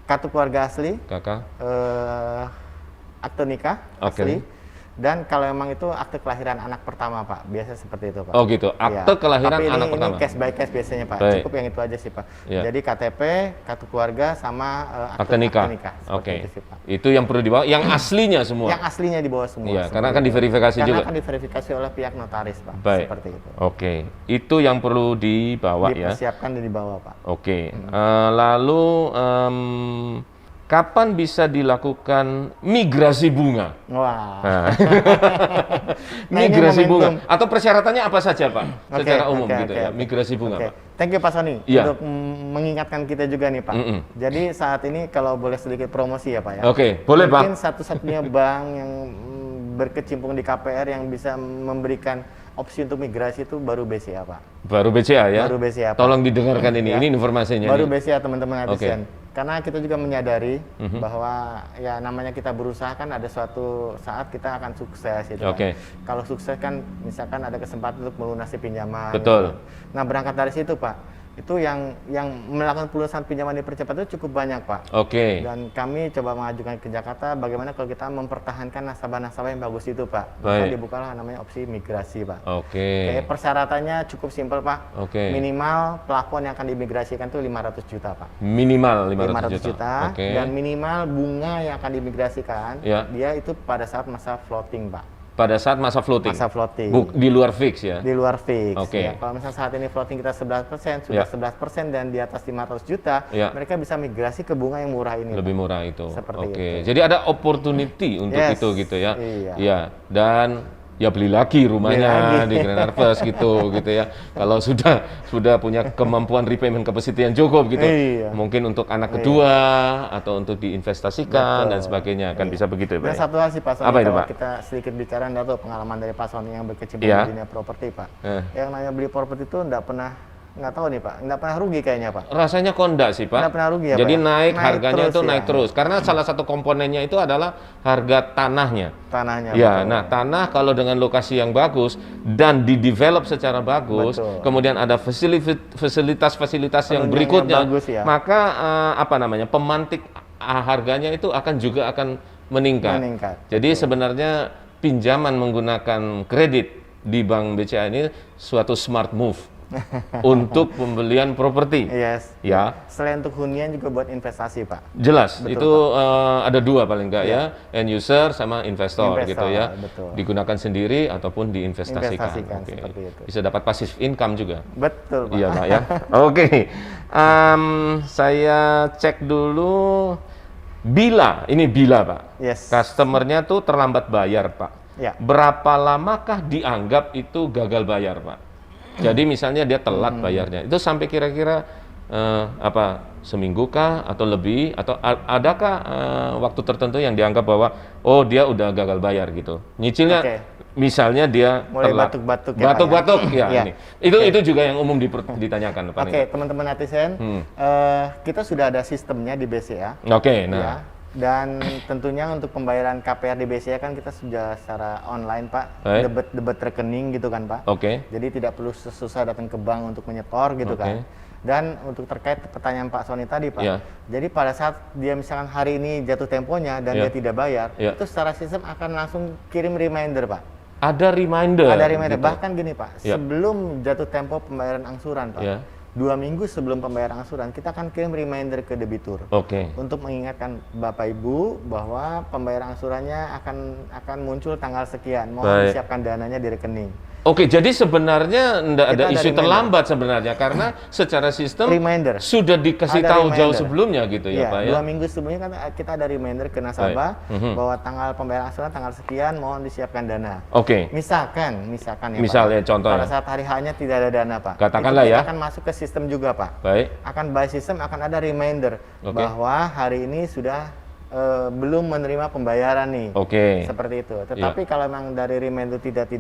Speaker 2: Kartu keluarga asli,
Speaker 1: Kakak.
Speaker 2: akte nikah
Speaker 1: Oke.
Speaker 2: asli, dan kalau memang itu akte kelahiran anak pertama, Pak. Biasa seperti itu, Pak.
Speaker 1: Oh gitu, akte
Speaker 2: Iya.
Speaker 1: kelahiran
Speaker 2: Tapi
Speaker 1: anak
Speaker 2: ini
Speaker 1: pertama.
Speaker 2: case by case biasanya, Pak.
Speaker 1: Baik.
Speaker 2: Cukup yang itu aja sih, Pak.
Speaker 1: Iya.
Speaker 2: Jadi KTP, kartu keluarga, sama
Speaker 1: Akte nikah.
Speaker 2: Seperti
Speaker 1: Oke.
Speaker 2: itu sih, Pak.
Speaker 1: Itu yang perlu dibawa, yang aslinya semua.
Speaker 2: Yang aslinya di bawah semua.
Speaker 1: Iya,
Speaker 2: seperti
Speaker 1: karena akan
Speaker 2: itu.
Speaker 1: diverifikasi
Speaker 2: Karena
Speaker 1: juga.
Speaker 2: akan diverifikasi oleh pihak notaris, Pak.
Speaker 1: Baik.
Speaker 2: Seperti itu.
Speaker 1: Oke, itu yang perlu dibawa ya.
Speaker 2: Dipersiapkan dan dibawa, Pak.
Speaker 1: Oke, lalu kapan bisa dilakukan migrasi bunga?
Speaker 2: Wah.
Speaker 1: Nah.
Speaker 2: Nah, ini
Speaker 1: Migrasi
Speaker 2: momentum.
Speaker 1: bunga atau persyaratannya apa saja, Pak?
Speaker 2: Oke,
Speaker 1: Secara umum
Speaker 2: oke,
Speaker 1: gitu
Speaker 2: oke,
Speaker 1: ya,
Speaker 2: oke.
Speaker 1: migrasi bunga,
Speaker 2: Oke.
Speaker 1: Pak.
Speaker 2: Thank you, Pak Sony,
Speaker 1: Iya.
Speaker 2: untuk mengingatkan kita juga nih, Pak. Jadi saat ini kalau boleh sedikit promosi ya, Pak, ya.
Speaker 1: Oke, boleh, Pak.
Speaker 2: Mungkin satu-satunya bank yang berkecimpung di KPR yang bisa memberikan opsi untuk migrasi itu baru BCA, Pak.
Speaker 1: Baru BCA ya?
Speaker 2: Baru BCA, Pak.
Speaker 1: Tolong didengarkan ini
Speaker 2: Ya.
Speaker 1: informasinya.
Speaker 2: Baru
Speaker 1: nih.
Speaker 2: BCA, teman-teman
Speaker 1: Oke.
Speaker 2: netizen. Karena kita juga menyadari bahwa ya namanya kita berusaha kan ada suatu saat kita akan sukses gitu
Speaker 1: Oke.
Speaker 2: kan. Kalau sukses kan misalkan ada kesempatan untuk melunasi pinjaman.
Speaker 1: Betul.
Speaker 2: gitu. Nah, berangkat dari situ, Pak. Itu yang melakukan pelunasan pinjaman dipercepat itu cukup banyak, Pak.
Speaker 1: Oke.
Speaker 2: Dan kami coba mengajukan ke Jakarta bagaimana kalau kita mempertahankan nasabah-nasabah yang bagus itu, Pak.
Speaker 1: Baik.
Speaker 2: Maka dibukalah namanya opsi migrasi, Pak.
Speaker 1: Oke.
Speaker 2: Persyaratannya cukup simpel, Pak.
Speaker 1: Oke.
Speaker 2: Minimal plafon yang akan dimigrasikan itu 500 juta, Pak.
Speaker 1: Minimal
Speaker 2: 500
Speaker 1: 500
Speaker 2: juta.
Speaker 1: Oke.
Speaker 2: Dan minimal bunga yang akan dimigrasikan,
Speaker 1: Ya.
Speaker 2: dia itu pada saat masa floating, Pak.
Speaker 1: Pada saat masa floating.
Speaker 2: Masa floating.
Speaker 1: Di luar fix ya.
Speaker 2: Di luar fix.
Speaker 1: Oke.
Speaker 2: Ya. Kalau misalnya saat ini floating kita 11%, sudah
Speaker 1: Ya.
Speaker 2: 11% dan di atas 500 juta,
Speaker 1: Ya.
Speaker 2: mereka bisa migrasi ke bunga yang murah ini.
Speaker 1: Lebih
Speaker 2: Pak.
Speaker 1: murah itu.
Speaker 2: Seperti
Speaker 1: Oke.
Speaker 2: itu.
Speaker 1: Jadi ada opportunity untuk
Speaker 2: Yes.
Speaker 1: itu gitu ya.
Speaker 2: Iya.
Speaker 1: Iya. Dan ya beli lagi rumahnya
Speaker 2: Beli lagi.
Speaker 1: di Grand Harvest gitu ya. Kalau sudah punya kemampuan repayment capacity yang cukup gitu.
Speaker 2: Iya.
Speaker 1: Mungkin untuk anak kedua atau untuk diinvestasikan
Speaker 2: Betul.
Speaker 1: dan sebagainya kan bisa begitu ya, Pak.
Speaker 2: Dan satu hal sih, Pak Sony,
Speaker 1: Apa itu,
Speaker 2: kalau
Speaker 1: Pak?
Speaker 2: kita sedikit bicara atau pengalaman dari Pak Sony yang berkecimpung
Speaker 1: Iya.
Speaker 2: di dunia properti, Pak.
Speaker 1: Eh.
Speaker 2: Yang namanya beli properti itu nggak tahu nih, Pak, nggak pernah rugi kayaknya, Pak.
Speaker 1: Rasanya kondak sih, Pak.
Speaker 2: Nggak pernah rugi ya,
Speaker 1: Jadi
Speaker 2: Pak, ya?
Speaker 1: naik
Speaker 2: Naik
Speaker 1: harganya
Speaker 2: terus
Speaker 1: itu
Speaker 2: ya.
Speaker 1: naik terus karena salah satu komponennya itu adalah harga tanahnya.
Speaker 2: Tanahnya.
Speaker 1: Ya,
Speaker 2: betul.
Speaker 1: nah tanah kalau dengan lokasi yang bagus dan di-develop secara bagus,
Speaker 2: Betul.
Speaker 1: kemudian ada fasilitas-fasilitas yang
Speaker 2: Penunjangnya
Speaker 1: berikutnya,
Speaker 2: bagus ya.
Speaker 1: maka pemantik harganya itu juga akan meningkat.
Speaker 2: Meningkat,
Speaker 1: Jadi sebenarnya pinjaman menggunakan kredit di Bank BCA ini suatu smart move untuk pembelian properti.
Speaker 2: Yes.
Speaker 1: Ya.
Speaker 2: Selain untuk hunian juga buat investasi, Pak.
Speaker 1: Jelas,
Speaker 2: Betul,
Speaker 1: itu ada dua paling enggak ya, end user sama investor,
Speaker 2: Investor,
Speaker 1: gitu ya.
Speaker 2: betul.
Speaker 1: Digunakan sendiri ataupun diinvestasikan.
Speaker 2: Investasikan,
Speaker 1: Oke.
Speaker 2: seperti itu.
Speaker 1: Bisa dapat passive income juga.
Speaker 2: Betul, Pak.
Speaker 1: Iya, Pak ya. Oke. Saya cek dulu bila Pak.
Speaker 2: Yes.
Speaker 1: Customernya tuh terlambat bayar, Pak.
Speaker 2: Ya.
Speaker 1: Berapa lamakah dianggap itu gagal bayar, Pak? Jadi misalnya dia telat bayarnya, itu sampai kira-kira seminggu kah atau lebih, atau adakah waktu tertentu yang dianggap bahwa oh dia udah gagal bayar gitu? Nyicilnya
Speaker 2: Oke.
Speaker 1: misalnya dia
Speaker 2: Mulai
Speaker 1: telat.
Speaker 2: batuk-batuk ya, Pak, ya?
Speaker 1: Batuk-batuk ya,
Speaker 2: Iya.
Speaker 1: ini. Itu juga yang umum ditanyakan, Pak.
Speaker 2: Oke, teman-teman netizen, kita sudah ada sistemnya di BCA.
Speaker 1: Oke,
Speaker 2: Ya.
Speaker 1: nah.
Speaker 2: Dan tentunya untuk pembayaran KPR di BCA kan kita sudah secara online, Pak.
Speaker 1: Baik.
Speaker 2: Debit rekening gitu kan, Pak.
Speaker 1: Oke.
Speaker 2: Jadi tidak perlu susah datang ke bank untuk menyetor gitu
Speaker 1: Oke.
Speaker 2: kan. Dan untuk terkait pertanyaan Pak Sony tadi Pak,
Speaker 1: Ya.
Speaker 2: jadi pada saat dia misalkan hari ini jatuh temponya dan
Speaker 1: Ya.
Speaker 2: dia tidak bayar,
Speaker 1: Ya.
Speaker 2: itu secara sistem akan langsung kirim reminder Pak.
Speaker 1: Ada reminder.
Speaker 2: Ada reminder,
Speaker 1: gitu.
Speaker 2: bahkan gini Pak,
Speaker 1: Ya.
Speaker 2: sebelum jatuh tempo pembayaran angsuran Pak,
Speaker 1: Ya.
Speaker 2: 2 minggu sebelum pembayaran angsuran, kita akan kirim reminder ke debitur.
Speaker 1: Oke.
Speaker 2: Untuk mengingatkan Bapak Ibu bahwa pembayaran angsurannya akan muncul tanggal sekian, mohon
Speaker 1: Baik.
Speaker 2: disiapkan dananya di rekening.
Speaker 1: Oke, jadi sebenarnya tidak ada
Speaker 2: Kita ada
Speaker 1: isu
Speaker 2: reminder.
Speaker 1: terlambat sebenarnya karena secara sistem
Speaker 2: Reminder.
Speaker 1: sudah dikasih
Speaker 2: Ada
Speaker 1: tahu jauh
Speaker 2: reminder.
Speaker 1: sebelumnya gitu ya,
Speaker 2: Iya,
Speaker 1: Pak ya.
Speaker 2: 2 minggu sebelumnya kan kita ada reminder ke nasabah
Speaker 1: Baik. Mhm.
Speaker 2: bahwa tanggal pembayaran angsuran tanggal sekian, mohon disiapkan dana.
Speaker 1: Oke.
Speaker 2: Misalkan ya
Speaker 1: Misalnya,
Speaker 2: Pak,
Speaker 1: contohnya.
Speaker 2: pada saat hari H-nya tidak ada dana Pak.
Speaker 1: Katakanlah
Speaker 2: Itu
Speaker 1: ya.
Speaker 2: akan masuk ke sistem juga Pak.
Speaker 1: Baik.
Speaker 2: Akan by system akan ada reminder
Speaker 1: Oke.
Speaker 2: bahwa hari ini sudah belum menerima pembayaran nih.
Speaker 1: Oke.
Speaker 2: Seperti itu. Tetapi kalau memang dari reminder tidak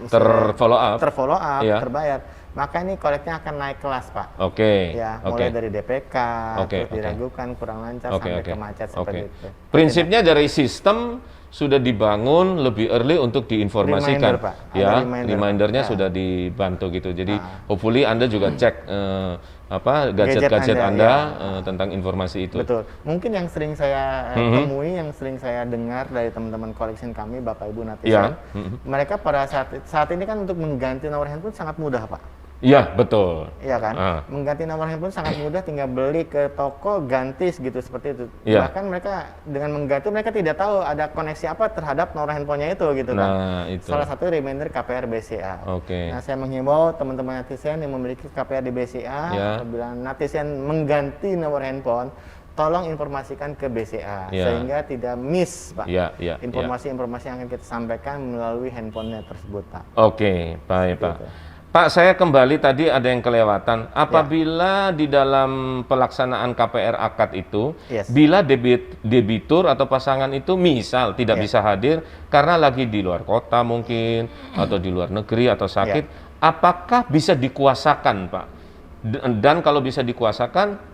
Speaker 1: Terfollow up.
Speaker 2: terfollow up,
Speaker 1: Iya.
Speaker 2: terbayar, maka ini koleknya akan naik kelas Pak.
Speaker 1: Oke.
Speaker 2: Ya,
Speaker 1: Oke.
Speaker 2: mulai dari DPK,
Speaker 1: Oke,
Speaker 2: terus
Speaker 1: oke.
Speaker 2: diragukan, kurang lancar,
Speaker 1: Oke,
Speaker 2: sampai
Speaker 1: oke.
Speaker 2: ke macet
Speaker 1: Oke.
Speaker 2: seperti itu.
Speaker 1: Prinsipnya dari sistem sudah dibangun lebih early untuk diinformasikan.
Speaker 2: Reminder, Pak. Ada
Speaker 1: Ya,
Speaker 2: reminder,
Speaker 1: remindernya
Speaker 2: Pak. Ya.
Speaker 1: sudah dibantu gitu. Jadi hopefully Anda juga cek gadget-gadget
Speaker 2: Gadget
Speaker 1: Anda
Speaker 2: ya.
Speaker 1: Tentang informasi itu.
Speaker 2: Betul. Mungkin yang sering saya temui, yang sering saya dengar dari teman-teman collection kami, Bapak Ibu netizen, mereka pada saat ini kan untuk mengganti nomor handphone sangat mudah, Pak.
Speaker 1: Iya, betul.
Speaker 2: Iya kan?
Speaker 1: Ah.
Speaker 2: Mengganti nomor handphone sangat mudah, tinggal beli ke toko, ganti gitu seperti itu.
Speaker 1: Iya.
Speaker 2: Bahkan mereka dengan mengganti mereka tidak tahu ada koneksi apa terhadap nomor handphonenya itu gitu kan.
Speaker 1: Nah, itu.
Speaker 2: Salah satu reminder KPR BCA.
Speaker 1: Oke.
Speaker 2: Nah, saya menghimbau teman-teman netizen yang memiliki KPR di BCA,
Speaker 1: Ya.
Speaker 2: apabila netizen mengganti nomor handphone, tolong informasikan ke BCA
Speaker 1: Ya.
Speaker 2: sehingga tidak miss, Pak.
Speaker 1: Ya, ya,
Speaker 2: Informasi-informasi yang akan kita sampaikan melalui handphonenya tersebut, Pak.
Speaker 1: Oke, baik Pak.
Speaker 2: Gitu.
Speaker 1: Pak, saya kembali tadi ada yang kelewatan. Apabila di dalam pelaksanaan KPR akad itu,
Speaker 2: Yes.
Speaker 1: bila debitur atau pasangan itu misal tidak
Speaker 2: Ya.
Speaker 1: bisa hadir karena lagi di luar kota mungkin atau di luar negeri atau sakit, apakah bisa dikuasakan, Pak? Dan kalau bisa dikuasakan,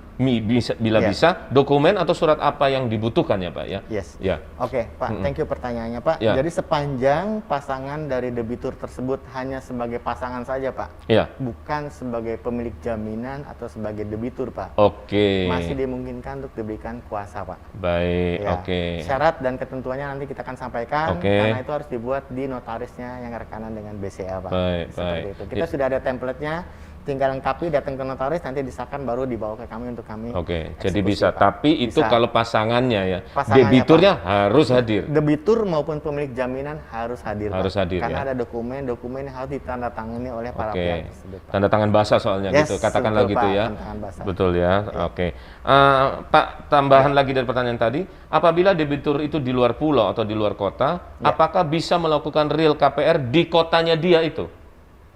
Speaker 1: bila
Speaker 2: Ya.
Speaker 1: bisa, dokumen atau surat apa yang dibutuhkan ya, Pak ya?
Speaker 2: Yes.
Speaker 1: Ya.
Speaker 2: Oke, Pak. Thank you pertanyaannya, Pak.
Speaker 1: Ya.
Speaker 2: Jadi sepanjang pasangan dari debitur tersebut hanya sebagai pasangan saja, Pak.
Speaker 1: Ya.
Speaker 2: Bukan sebagai pemilik jaminan atau sebagai debitur, Pak.
Speaker 1: Oke.
Speaker 2: Masih dimungkinkan untuk diberikan kuasa, Pak.
Speaker 1: Baik,
Speaker 2: Ya.
Speaker 1: oke.
Speaker 2: Syarat dan ketentuannya nanti kita akan sampaikan,
Speaker 1: Oke.
Speaker 2: karena itu harus dibuat di notarisnya yang rekanan dengan BCA, Pak.
Speaker 1: Baik,
Speaker 2: Seperti
Speaker 1: baik.
Speaker 2: itu. Kita sudah ada template-nya, tinggal lengkapi, datang ke notaris, nanti disahkan baru dibawa ke kami untuk kami.
Speaker 1: Oke, jadi
Speaker 2: eksekusi,
Speaker 1: bisa.
Speaker 2: Pak.
Speaker 1: Tapi itu
Speaker 2: Bisa.
Speaker 1: kalau pasangannya ya,
Speaker 2: Pasangannya,
Speaker 1: debiturnya harus hadir.
Speaker 2: Debitur maupun pemilik jaminan harus hadir,
Speaker 1: Harus
Speaker 2: Pak.
Speaker 1: hadir,
Speaker 2: Karena
Speaker 1: ya.
Speaker 2: ada dokumen yang harus ditandatangani oleh para
Speaker 1: Oke,
Speaker 2: pihak tersebut, Pak.
Speaker 1: tanda tangan basah soalnya
Speaker 2: Yes,
Speaker 1: gitu, katakanlah
Speaker 2: betul,
Speaker 1: gitu
Speaker 2: Pak,
Speaker 1: ya.
Speaker 2: tanda tangan basah.
Speaker 1: Betul ya, oke. Pak, tambahan lagi dari pertanyaan tadi, apabila debitur itu di luar pulau atau di luar kota,
Speaker 2: Ya.
Speaker 1: apakah bisa melakukan real KPR di kotanya dia itu?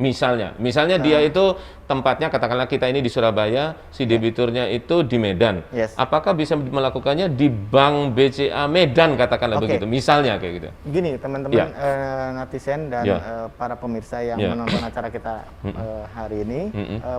Speaker 1: Misalnya dia itu tempatnya, katakanlah kita ini di Surabaya, si debiturnya itu di Medan.
Speaker 2: Yes.
Speaker 1: Apakah bisa melakukannya di Bank BCA Medan, katakanlah
Speaker 2: Oke.
Speaker 1: begitu, misalnya kayak gitu.
Speaker 2: Gini, teman-teman
Speaker 1: Ya.
Speaker 2: netizen dan
Speaker 1: Ya.
Speaker 2: para pemirsa yang
Speaker 1: Ya.
Speaker 2: menonton acara kita hari ini,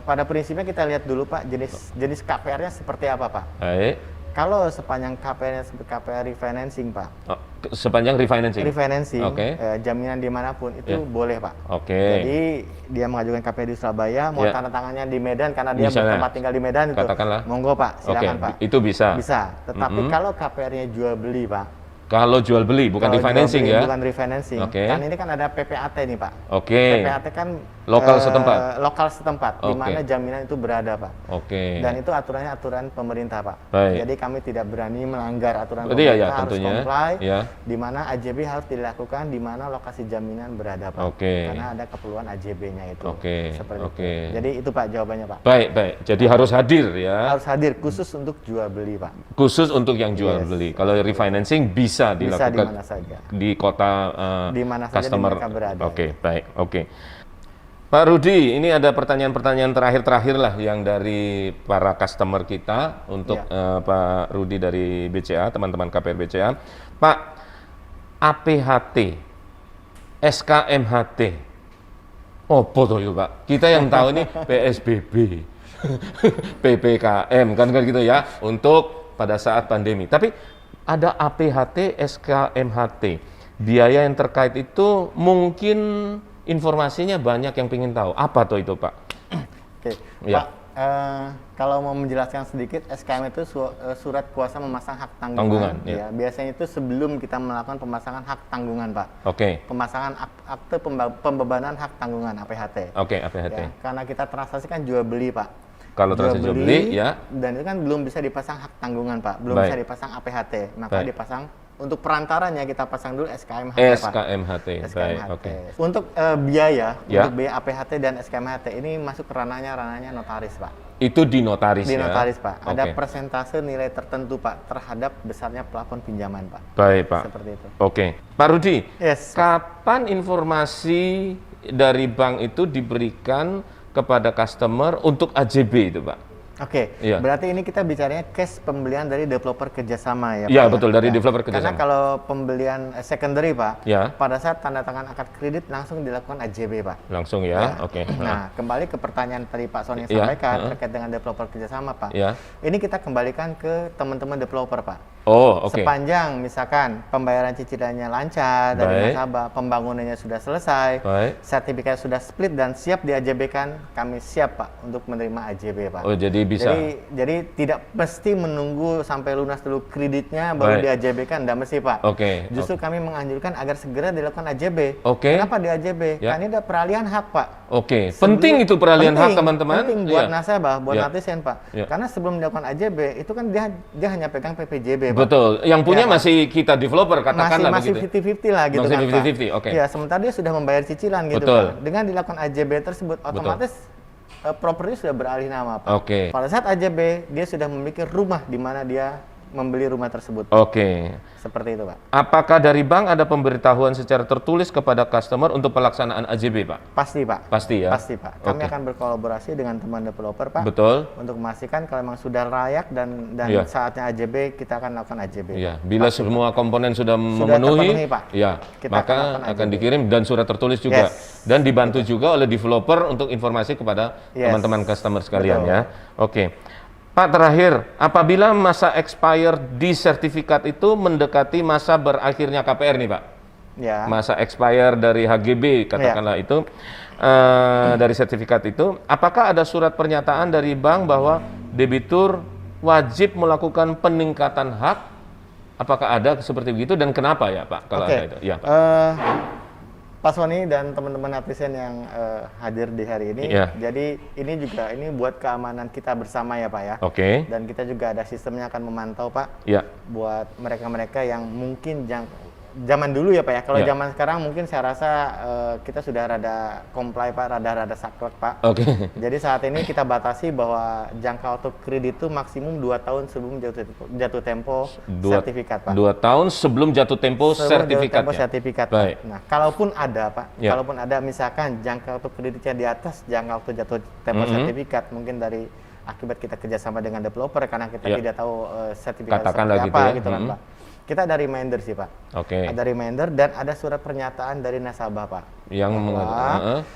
Speaker 2: pada prinsipnya kita lihat dulu, Pak, jenis KPR-nya seperti apa, Pak.
Speaker 1: Baik.
Speaker 2: Kalau sepanjang KPR-nya seperti KPR refinancing, Pak.
Speaker 1: Oh, sepanjang refinancing.
Speaker 2: Refinancing,
Speaker 1: Oke.
Speaker 2: jaminan dimanapun itu
Speaker 1: Ya.
Speaker 2: boleh, Pak.
Speaker 1: Oke.
Speaker 2: Jadi dia mengajukan KPR di Surabaya, mau
Speaker 1: Ya.
Speaker 2: tanda tangannya di Medan karena dia
Speaker 1: Misalnya,
Speaker 2: bertempat tinggal di Medan itu.
Speaker 1: katakanlah.
Speaker 2: Monggo, Pak, silakan, Pak.
Speaker 1: Itu bisa.
Speaker 2: Bisa. Tetapi kalau KPR-nya jual beli, Pak.
Speaker 1: Kalau jual beli, bukan
Speaker 2: Kalau
Speaker 1: refinancing
Speaker 2: jual beli,
Speaker 1: ya.
Speaker 2: Bukan refinancing.
Speaker 1: Oke.
Speaker 2: Kan ini kan ada PPAT nih, Pak.
Speaker 1: Oke.
Speaker 2: PPAT kan
Speaker 1: Lokal setempat.
Speaker 2: Lokal setempat, di
Speaker 1: Oke.
Speaker 2: mana jaminan itu berada, Pak.
Speaker 1: Oke.
Speaker 2: Dan itu aturannya aturan pemerintah, Pak.
Speaker 1: Baik.
Speaker 2: Jadi kami tidak berani melanggar aturan
Speaker 1: Berarti ya,
Speaker 2: pemerintah, harus
Speaker 1: tentunya.
Speaker 2: comply.
Speaker 1: Ya.
Speaker 2: Di mana AJB harus dilakukan di mana lokasi jaminan berada, Pak.
Speaker 1: Oke.
Speaker 2: Karena ada keperluan AJB-nya itu.
Speaker 1: Oke,
Speaker 2: Seperti
Speaker 1: oke.
Speaker 2: itu. Jadi itu, Pak, jawabannya, Pak.
Speaker 1: Baik, baik. Jadi harus hadir ya.
Speaker 2: Harus hadir khusus untuk jual beli, Pak.
Speaker 1: Khusus untuk yang jual
Speaker 2: Yes.
Speaker 1: beli. Kalau refinancing bisa
Speaker 2: Bisa di
Speaker 1: dilakukan
Speaker 2: mana saja.
Speaker 1: di kota
Speaker 2: Di mana saja
Speaker 1: customer.
Speaker 2: mereka berada.
Speaker 1: Oke, baik. Oke. Pak Rudi, ini ada pertanyaan-pertanyaan terakhir lah yang dari para customer kita untuk
Speaker 2: Ya.
Speaker 1: Pak Rudi dari BCA, teman-teman KPR BCA. Pak, APHT, SKMHT, opo toh yuk, Pak? Kita yang tahu ini PSBB, PPKM, kan gitu ya, untuk pada saat pandemi. Tapi ada APHT, SKMHT. Biaya yang terkait itu mungkin informasinya banyak yang ingin tahu. Apa tuh itu, Pak?
Speaker 2: Oke,
Speaker 1: Ya.
Speaker 2: Pak, Kalau mau menjelaskan sedikit, SKM itu surat kuasa memasang hak
Speaker 1: Tanggungan,
Speaker 2: ya. Biasanya itu sebelum kita melakukan pemasangan hak tanggungan, Pak.
Speaker 1: Oke.
Speaker 2: Pemasangan akte pembebanan hak tanggungan (APHT).
Speaker 1: Oke, APHT.
Speaker 2: Ya, karena kita transaksi kan jual beli, Pak.
Speaker 1: Kalau transaksi jual beli, ya.
Speaker 2: Dan itu kan belum bisa dipasang hak tanggungan, Pak. Belum
Speaker 1: Baik.
Speaker 2: bisa dipasang APHT. Maka
Speaker 1: Baik.
Speaker 2: dipasang untuk perantaranya kita pasang dulu SKMHT, Pak.
Speaker 1: SKMHT. Baik,
Speaker 2: SKMHT.
Speaker 1: oke.
Speaker 2: Untuk biaya,
Speaker 1: Ya.
Speaker 2: untuk biaya APHT dan SKMHT ini masuk ke ranahnya notaris, Pak.
Speaker 1: Itu di notaris
Speaker 2: Di
Speaker 1: ya?
Speaker 2: notaris, Pak. Ada
Speaker 1: Oke.
Speaker 2: persentase nilai tertentu, Pak, terhadap besarnya plafon pinjaman, Pak.
Speaker 1: Baik, Pak.
Speaker 2: Seperti itu.
Speaker 1: Oke. Pak Rudi,
Speaker 2: Yes.
Speaker 1: kapan informasi dari bank itu diberikan kepada customer untuk AJB itu, Pak?
Speaker 2: Oke,
Speaker 1: Iya.
Speaker 2: berarti ini kita bicaranya case pembelian dari developer kerjasama ya, Pak?
Speaker 1: Iya, betul, dari developer
Speaker 2: Karena
Speaker 1: kerjasama.
Speaker 2: kalau pembelian secondary, Pak,
Speaker 1: Ya.
Speaker 2: pada saat tanda tangan akad kredit langsung dilakukan AJB, Pak.
Speaker 1: Langsung ya, oke.
Speaker 2: Nah, kembali ke pertanyaan tadi Pak Sony
Speaker 1: Iya,
Speaker 2: sampaikan terkait dengan developer kerjasama, Pak.
Speaker 1: Ya.
Speaker 2: Ini kita kembalikan ke teman-teman developer, Pak.
Speaker 1: Oh, oke.
Speaker 2: Sepanjang misalkan pembayaran cicilannya lancar dari
Speaker 1: Baik.
Speaker 2: nasabah, pembangunannya sudah selesai,
Speaker 1: Baik.
Speaker 2: sertifikat sudah split dan siap di AJB-kan, kami siap, Pak, untuk menerima AJB, Pak.
Speaker 1: Oh, jadi bisa.
Speaker 2: Jadi tidak mesti menunggu sampai lunas dulu kreditnya baru
Speaker 1: Baik.
Speaker 2: di AJB-kan, tidak mesti, Pak.
Speaker 1: Oke.
Speaker 2: Justru kami menganjurkan agar segera dilakukan AJB.
Speaker 1: Oke.
Speaker 2: Kenapa di AJB?
Speaker 1: Ya.
Speaker 2: Karena ini ada peralihan hak, Pak.
Speaker 1: Oke.
Speaker 2: Sebelum-
Speaker 1: Penting itu peralihan hak,
Speaker 2: penting,
Speaker 1: teman-teman.
Speaker 2: Penting buat
Speaker 1: Iya.
Speaker 2: nasabah, buat
Speaker 1: Ya.
Speaker 2: netizen, Pak.
Speaker 1: Ya.
Speaker 2: Karena sebelum dilakukan AJB itu kan dia hanya pegang PPJB, Pak.
Speaker 1: Betul. Yang punya
Speaker 2: Ya, Pak.
Speaker 1: masih kita developer, katakanlah
Speaker 2: masih
Speaker 1: begitu.
Speaker 2: 50-50 lah gitu
Speaker 1: Masih
Speaker 2: kan,
Speaker 1: 50-50,
Speaker 2: Pak.
Speaker 1: oke.
Speaker 2: Ya, sementara dia sudah membayar cicilan gitu,
Speaker 1: Betul.
Speaker 2: Pak. Dengan dilakukan AJB tersebut otomatis properti sudah beralih nama, Pak.
Speaker 1: Oke.
Speaker 2: Pada saat AJB dia sudah memiliki rumah di mana dia membeli rumah tersebut.
Speaker 1: Oke.
Speaker 2: Seperti itu, Pak.
Speaker 1: Apakah dari bank ada pemberitahuan secara tertulis kepada customer untuk pelaksanaan AJB, Pak?
Speaker 2: Pasti, Pak.
Speaker 1: Pasti ya?
Speaker 2: Pasti, Pak. Kami
Speaker 1: Oke.
Speaker 2: akan berkolaborasi dengan teman developer, Pak.
Speaker 1: Betul.
Speaker 2: Untuk memastikan kalau memang sudah layak dan
Speaker 1: Iya.
Speaker 2: saatnya AJB, kita akan lakukan AJB.
Speaker 1: Ya, bila semua komponen sudah
Speaker 2: terpenuhi,
Speaker 1: memenuhi,
Speaker 2: Pak.
Speaker 1: ya,
Speaker 2: Kita
Speaker 1: maka
Speaker 2: akan
Speaker 1: akan
Speaker 2: AJB.
Speaker 1: dikirim dan surat tertulis juga.
Speaker 2: Yes.
Speaker 1: Dan dibantu juga oleh developer untuk informasi kepada
Speaker 2: Yes.
Speaker 1: teman-teman customer sekalian
Speaker 2: Betul.
Speaker 1: ya. Oke. Pak, terakhir, apabila masa expire di sertifikat itu mendekati masa berakhirnya KPR nih, Pak.
Speaker 2: Ya.
Speaker 1: Masa expire dari HGB katakanlah itu dari sertifikat itu, apakah ada surat pernyataan dari bank bahwa debitur wajib melakukan peningkatan hak? Apakah ada seperti begitu dan kenapa ya, Pak? Kalau
Speaker 2: Oke.
Speaker 1: ada itu, ya, Pak.
Speaker 2: Pak Sony dan teman-teman netizen yang hadir di hari ini,
Speaker 1: Iya.
Speaker 2: jadi ini buat keamanan kita bersama ya, Pak ya.
Speaker 1: Oke.
Speaker 2: Dan kita juga ada sistemnya akan memantau, Pak,
Speaker 1: Ya.
Speaker 2: buat mereka-mereka yang mungkin zaman dulu ya, Pak ya. Kalau
Speaker 1: Ya.
Speaker 2: zaman sekarang mungkin saya rasa kita sudah rada comply, Pak, rada saklek, Pak.
Speaker 1: Oke.
Speaker 2: Jadi saat ini kita batasi bahwa jangka waktu kredit itu maksimum 2 tahun sebelum jatuh tempo sertifikat, Pak.
Speaker 1: 2 tahun sebelum jatuh tempo
Speaker 2: Sebelum jatuh
Speaker 1: sertifikatnya.
Speaker 2: tempo sertifikat, Pak.
Speaker 1: Baik.
Speaker 2: Nah, kalaupun ada, Pak,
Speaker 1: Ya.
Speaker 2: kalaupun ada misalkan jangka waktu kreditnya di atas jangka waktu jatuh tempo sertifikat, mungkin dari akibat kita kerjasama dengan developer karena kita
Speaker 1: Ya.
Speaker 2: tidak tahu sertifikat
Speaker 1: Katakanlah
Speaker 2: seperti
Speaker 1: gitu
Speaker 2: apa
Speaker 1: ya.
Speaker 2: gitu kan, Pak. Kita ada reminder sih, Pak.
Speaker 1: Oke.
Speaker 2: Ada reminder dan ada surat pernyataan dari nasabah, Pak.
Speaker 1: Yang mengatakan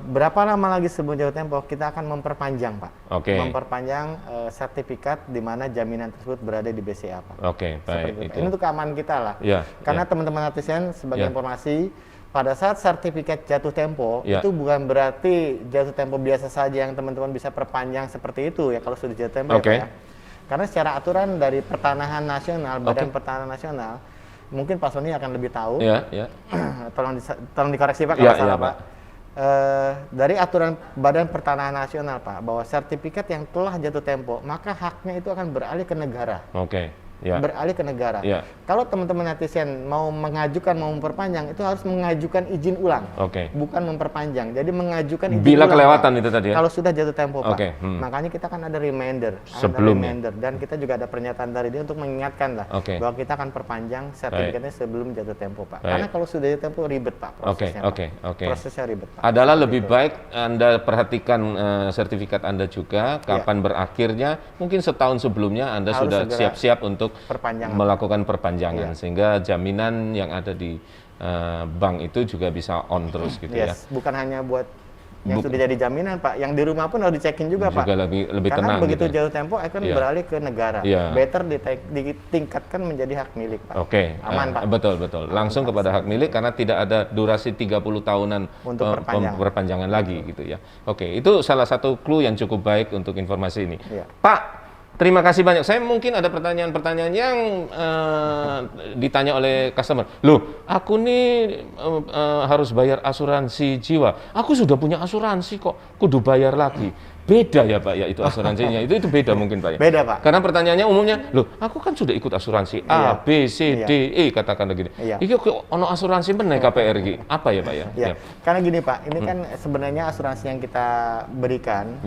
Speaker 2: Berapa lama lagi sebelum jatuh tempo kita akan memperpanjang, Pak.
Speaker 1: Oke.
Speaker 2: Memperpanjang sertifikat di mana jaminan tersebut berada di BCA, Pak.
Speaker 1: Oke,
Speaker 2: Seperti
Speaker 1: baik
Speaker 2: itu.
Speaker 1: itu.
Speaker 2: Ini untuk keamanan kita lah.
Speaker 1: Ya,
Speaker 2: Karena
Speaker 1: ya.
Speaker 2: teman-teman netizen sebagai
Speaker 1: Ya.
Speaker 2: informasi, pada saat sertifikat jatuh tempo
Speaker 1: Ya.
Speaker 2: itu bukan berarti jatuh tempo biasa saja yang teman-teman bisa perpanjang seperti itu ya kalau sudah jatuh tempo
Speaker 1: Oke.
Speaker 2: ya, Pak ya. Karena secara aturan dari Pertanahan Nasional, Badan Pertanahan Nasional, mungkin Pak Sony akan lebih tahu.
Speaker 1: Ya, ya.
Speaker 2: tolong dikoreksi, Pak,
Speaker 1: Ya,
Speaker 2: kalau salah,
Speaker 1: ya,
Speaker 2: Pak. Dari aturan Badan Pertanahan Nasional, Pak, bahwa sertifikat yang telah jatuh tempo, maka haknya itu akan beralih ke negara.
Speaker 1: Oke. Ya.
Speaker 2: Beralih ke negara.
Speaker 1: Ya.
Speaker 2: Kalau teman-teman netizen mau mengajukan, mau memperpanjang, itu harus mengajukan izin ulang,
Speaker 1: Oke.
Speaker 2: bukan memperpanjang. Jadi mengajukan izin
Speaker 1: Bila
Speaker 2: ulang,
Speaker 1: kelewatan
Speaker 2: Pak.
Speaker 1: itu tadi ya.
Speaker 2: Kalau sudah jatuh tempo, Pak.
Speaker 1: Oke,
Speaker 2: Makanya kita kan ada reminder,
Speaker 1: Sebelumnya.
Speaker 2: dan kita juga ada pernyataan dari dia untuk mengingatkan lah
Speaker 1: Oke.
Speaker 2: bahwa kita akan perpanjang sertifikatnya sebelum jatuh tempo, Pak.
Speaker 1: Baik.
Speaker 2: Karena kalau sudah jatuh tempo ribet, Pak, prosesnya. Pak.
Speaker 1: Oke.
Speaker 2: Prosesnya ribet, Pak.
Speaker 1: Adalah lebih baik Anda perhatikan sertifikat Anda juga, kapan berakhirnya, mungkin setahun sebelumnya Anda
Speaker 2: Harus
Speaker 1: sudah
Speaker 2: segera
Speaker 1: siap-siap untuk
Speaker 2: perpanjangan.
Speaker 1: melakukan perpanjangan, sehingga jaminan yang ada di bank itu juga bisa on terus gitu ya.
Speaker 2: Yes, bukan hanya buat yang sudah jadi jaminan Pak. Yang di rumah pun harus dicekin juga Pak.
Speaker 1: Lebih
Speaker 2: Karena
Speaker 1: tenang
Speaker 2: begitu
Speaker 1: gitu.
Speaker 2: jauh tempo akan beralih ke negara. Better ditingkatkan menjadi hak milik Pak.
Speaker 1: Oke,
Speaker 2: Aman Pak.
Speaker 1: Betul. Langsung kepada hak milik karena tidak ada durasi 30 tahunan
Speaker 2: untuk
Speaker 1: perpanjangan lagi gitu ya. Oke, itu salah satu clue yang cukup baik untuk informasi ini.
Speaker 2: Iya.
Speaker 1: Pak, terima kasih banyak. Saya mungkin ada pertanyaan-pertanyaan yang ditanya oleh customer. Loh, aku nih harus bayar asuransi jiwa. Aku sudah punya asuransi kok, kudu bayar lagi. Beda ya Pak ya itu asuransinya. itu beda mungkin Pak ya.
Speaker 2: Beda Pak.
Speaker 1: Karena pertanyaannya umumnya, loh, aku kan sudah ikut asuransi A, B, C, D, E katakan begini. Iki kok ono asuransi meneh KPR iki. Apa ya Pak ya?
Speaker 2: Ya. Karena gini Pak, ini kan sebenarnya asuransi yang kita berikan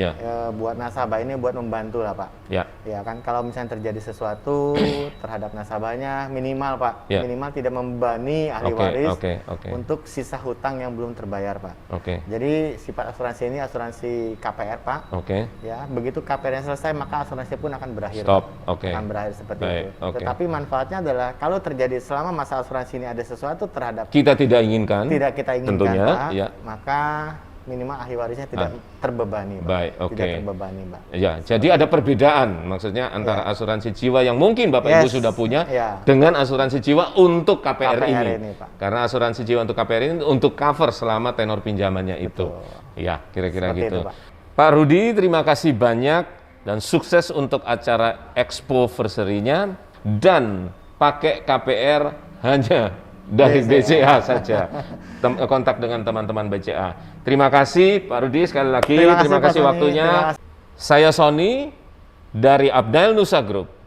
Speaker 2: buat nasabah ini buat membantu lah Pak. Ya kan kalau misalnya terjadi sesuatu terhadap nasabahnya minimal Pak, minimal tidak membebani ahli waris untuk sisa hutang yang belum terbayar Pak. Jadi sifat asuransi ini asuransi KPR Pak. Ya, begitu KPR yang selesai maka asuransi pun akan berakhir. Akan berakhir seperti itu. Tetapi manfaatnya adalah kalau terjadi selama masa asuransi ini ada sesuatu terhadap
Speaker 1: kita tidak inginkan, tentunya,
Speaker 2: Pak, maka minimal ahli warisnya tidak terbebani, Pak. Tidak terbebani, Pak.
Speaker 1: Ya, jadi ada perbedaan maksudnya antara asuransi jiwa yang mungkin Bapak Ibu sudah punya dengan asuransi jiwa untuk KPR ini Pak. Karena asuransi jiwa untuk KPR ini untuk cover selama tenor pinjamannya itu. Ya, kira-kira gitu. Itu, Pak Rudi, terima kasih banyak dan sukses untuk acara Expoversary-nya dan pakai KPR hanya dari BCA saja. Kontak dengan teman-teman BCA. Terima kasih Pak Rudi sekali lagi. Terima kasih waktunya. Saya Sony dari Abdel Nusa Group.